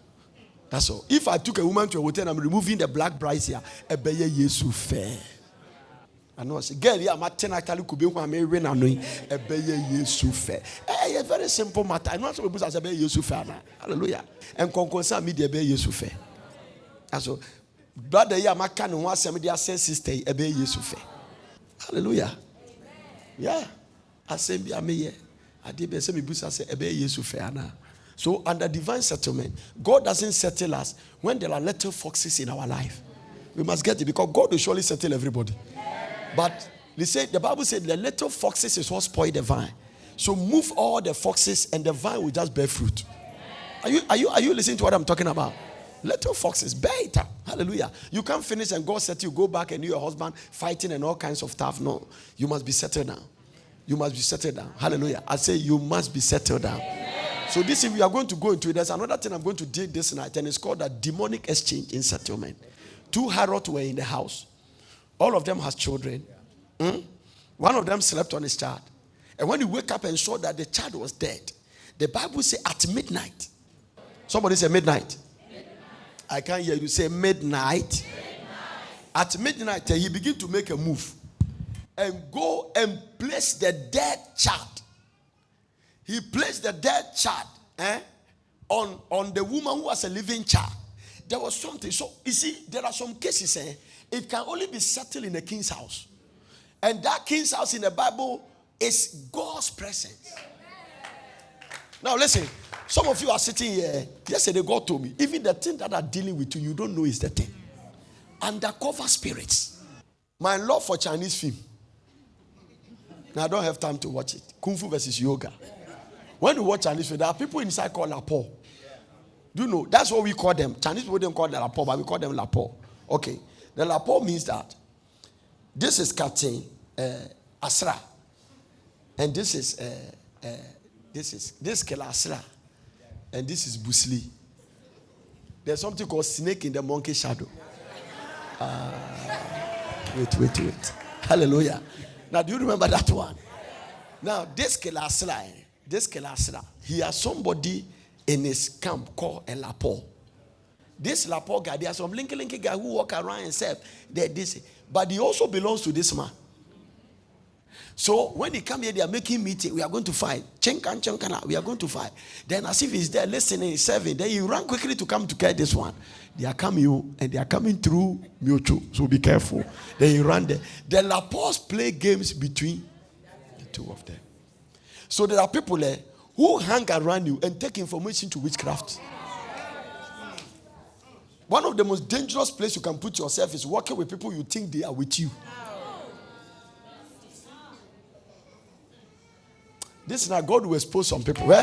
S2: That's all. If I took a woman to a hotel and I'm removing the black brides here, ebeye Yesu fair. I know I say, girl, yeah, my ten actually could be one may win and ebeye Yesu fair. A very simple matter. I know some people say ebeye Yesu fair. Hallelujah. And concourse me the ebeye Yesu fair. That's all. Brother, yeah, my can one some their sister ebeye Yesu fair. Hallelujah. Yeah. I say be ameye. I did be say me busa say ebeye Yesu fair na. So under divine settlement, God doesn't settle us when there are little foxes in our life. We must get it because God will surely settle everybody. But the Bible said the little foxes is what spoil the vine. So move all the foxes and the vine will just bear fruit. Are you listening to what I'm talking about? Little foxes, bear it up. Hallelujah. You can't finish and God set you, go back and your husband fighting and all kinds of stuff. No, you must be settled down. You must be settled down. Hallelujah. I say you must be settled down. So this, if we are going to go into it, there's another thing I'm going to do this night, and it's called a demonic exchange in settlement. 2 Harrods were in the house. All of them has children. One of them slept on his child. And when he woke up and saw that the child was dead, the Bible says at midnight. Somebody say midnight. I can't hear you say midnight. At midnight, he began to make a move and go and place the dead child. He placed the dead child on the woman who was a living child. There was something. So, you see, there are some cases, it can only be settled in a king's house. And that king's house in the Bible is God's presence. Now, listen. Some of you are sitting here. Yesterday, God told me, even the thing that are dealing with you, you don't know is the thing. Undercover spirits. My love for Chinese film. Now, I don't have time to watch it. Kung Fu versus Yoga. When you watch Chinese film, there are people inside called Lapo. Do you know? That's what we call them. Chinese people don't call them Lapo, but we call them Lapo. Okay. The Lapo means that this is Captain Asra. And this is Kela Asra. And this is Busli. There's something called snake in the monkey shadow. Wait. Hallelujah. Now, do you remember that one? Now, this Kela Asra, he has somebody in his camp called a Lapo. This Lapo guy, there are some linky guy who walk around and say, this, but he also belongs to this man. So when they come here, they are making meeting. We are going to fight. Chenkana, we are going to fight. Then as if he's there listening, serving, then you run quickly to come to get this one. They are coming and they are coming through Myocho. So be careful. Then you run there. The Lapos play games between the two of them. So there are people there who hang around you and take information to witchcraft. One of the most dangerous places you can put yourself is working with people you think they are with you. This is now God will expose some people.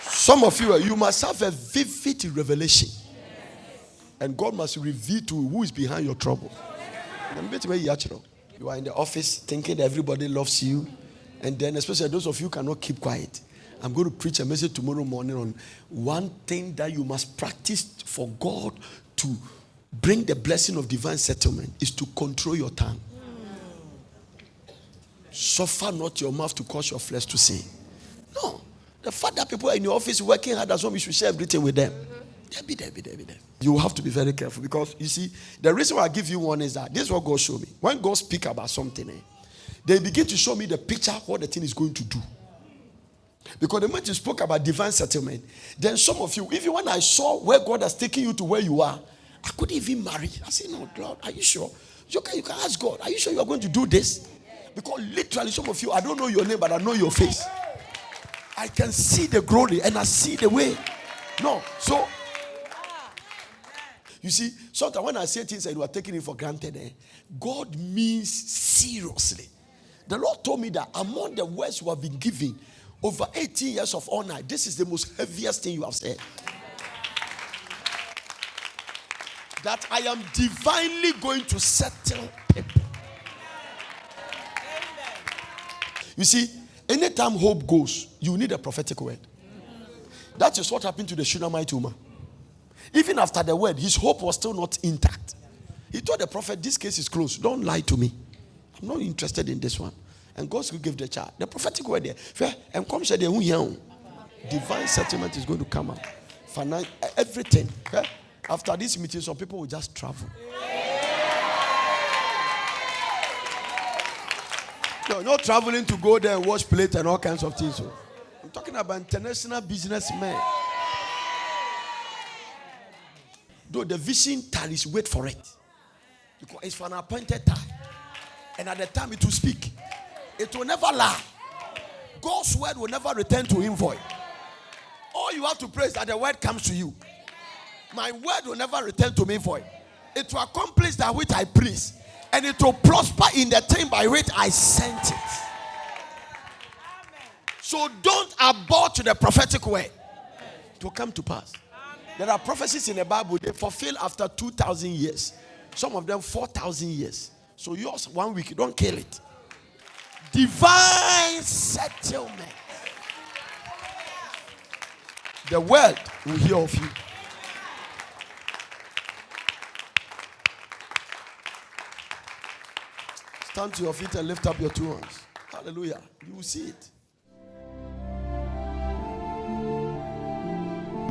S2: Some of you must have a vivid revelation. And God must reveal to you who is behind your trouble. You are in the office thinking that everybody loves you. And then, especially those of you who cannot keep quiet, I'm going to preach a message tomorrow morning on one thing that you must practice for God to bring the blessing of divine settlement is to control your tongue. Suffer not your mouth to cause your flesh to sin. No. The fact that people are in your office working hard, that's why we should share everything with them. Be there. You have to be very careful because you see, the reason why I give you one is that this is what God showed me. When God speaks about something, they begin to show me the picture what the thing is going to do. Because the moment you spoke about divine settlement, then some of you, even when I saw where God has taken you to where you are, I couldn't even marry. I said, no, Lord, are you sure? You can ask God, are you sure you are going to do this? Because literally some of you, I don't know your name, but I know your face. I can see the glory and I see the way. No, so you see, sometimes when I say things and you are taking it for granted, God means seriously. The Lord told me that among the words you have been given over 18 years of honor, this is the most heaviest thing you have said. That I am divinely going to settle people. You see, anytime hope goes, you need a prophetic word. That is what happened to the Shunammite woman. Even after the word, his hope was still not intact. He told the prophet, this case is closed. Don't lie to me. I'm not interested in this one. And God will give the child. The prophetic word there. And come say divine settlement is going to come out. Everything. Okay? After this meeting, some people will just travel. No, not traveling to go there and wash plates and all kinds of things. So. I'm talking about international businessmen. Though the vision tarries, wait for it. Because it's for an appointed time. And at the time it will speak. It will never lie. God's word will never return to him void. All you have to pray is that the word comes to you. My word will never return to me void. It will accomplish that which I please. And it will prosper in the thing by which I sent it. So don't abort the prophetic word. It will come to pass. There are prophecies in the Bible, they fulfill after 2,000 years. Some of them 4,000 years. So yours 1 week, don't kill it. Divine settlement. The world will hear of you. Stand to your feet and lift up your two hands. Hallelujah. You will see it.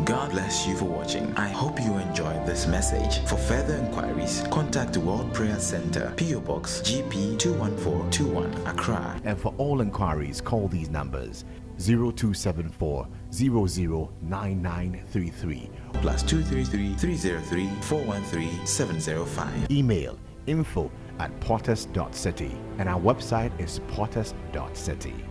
S3: God bless you for watching. I hope you enjoyed this message. For further inquiries, contact the World Prayer Center, PO Box GP 21421, Accra.
S4: And for all inquiries, call these numbers: 0274 009933.
S3: Plus 233 303 413 705.
S4: Email info@portus.city, and our website is portus.city.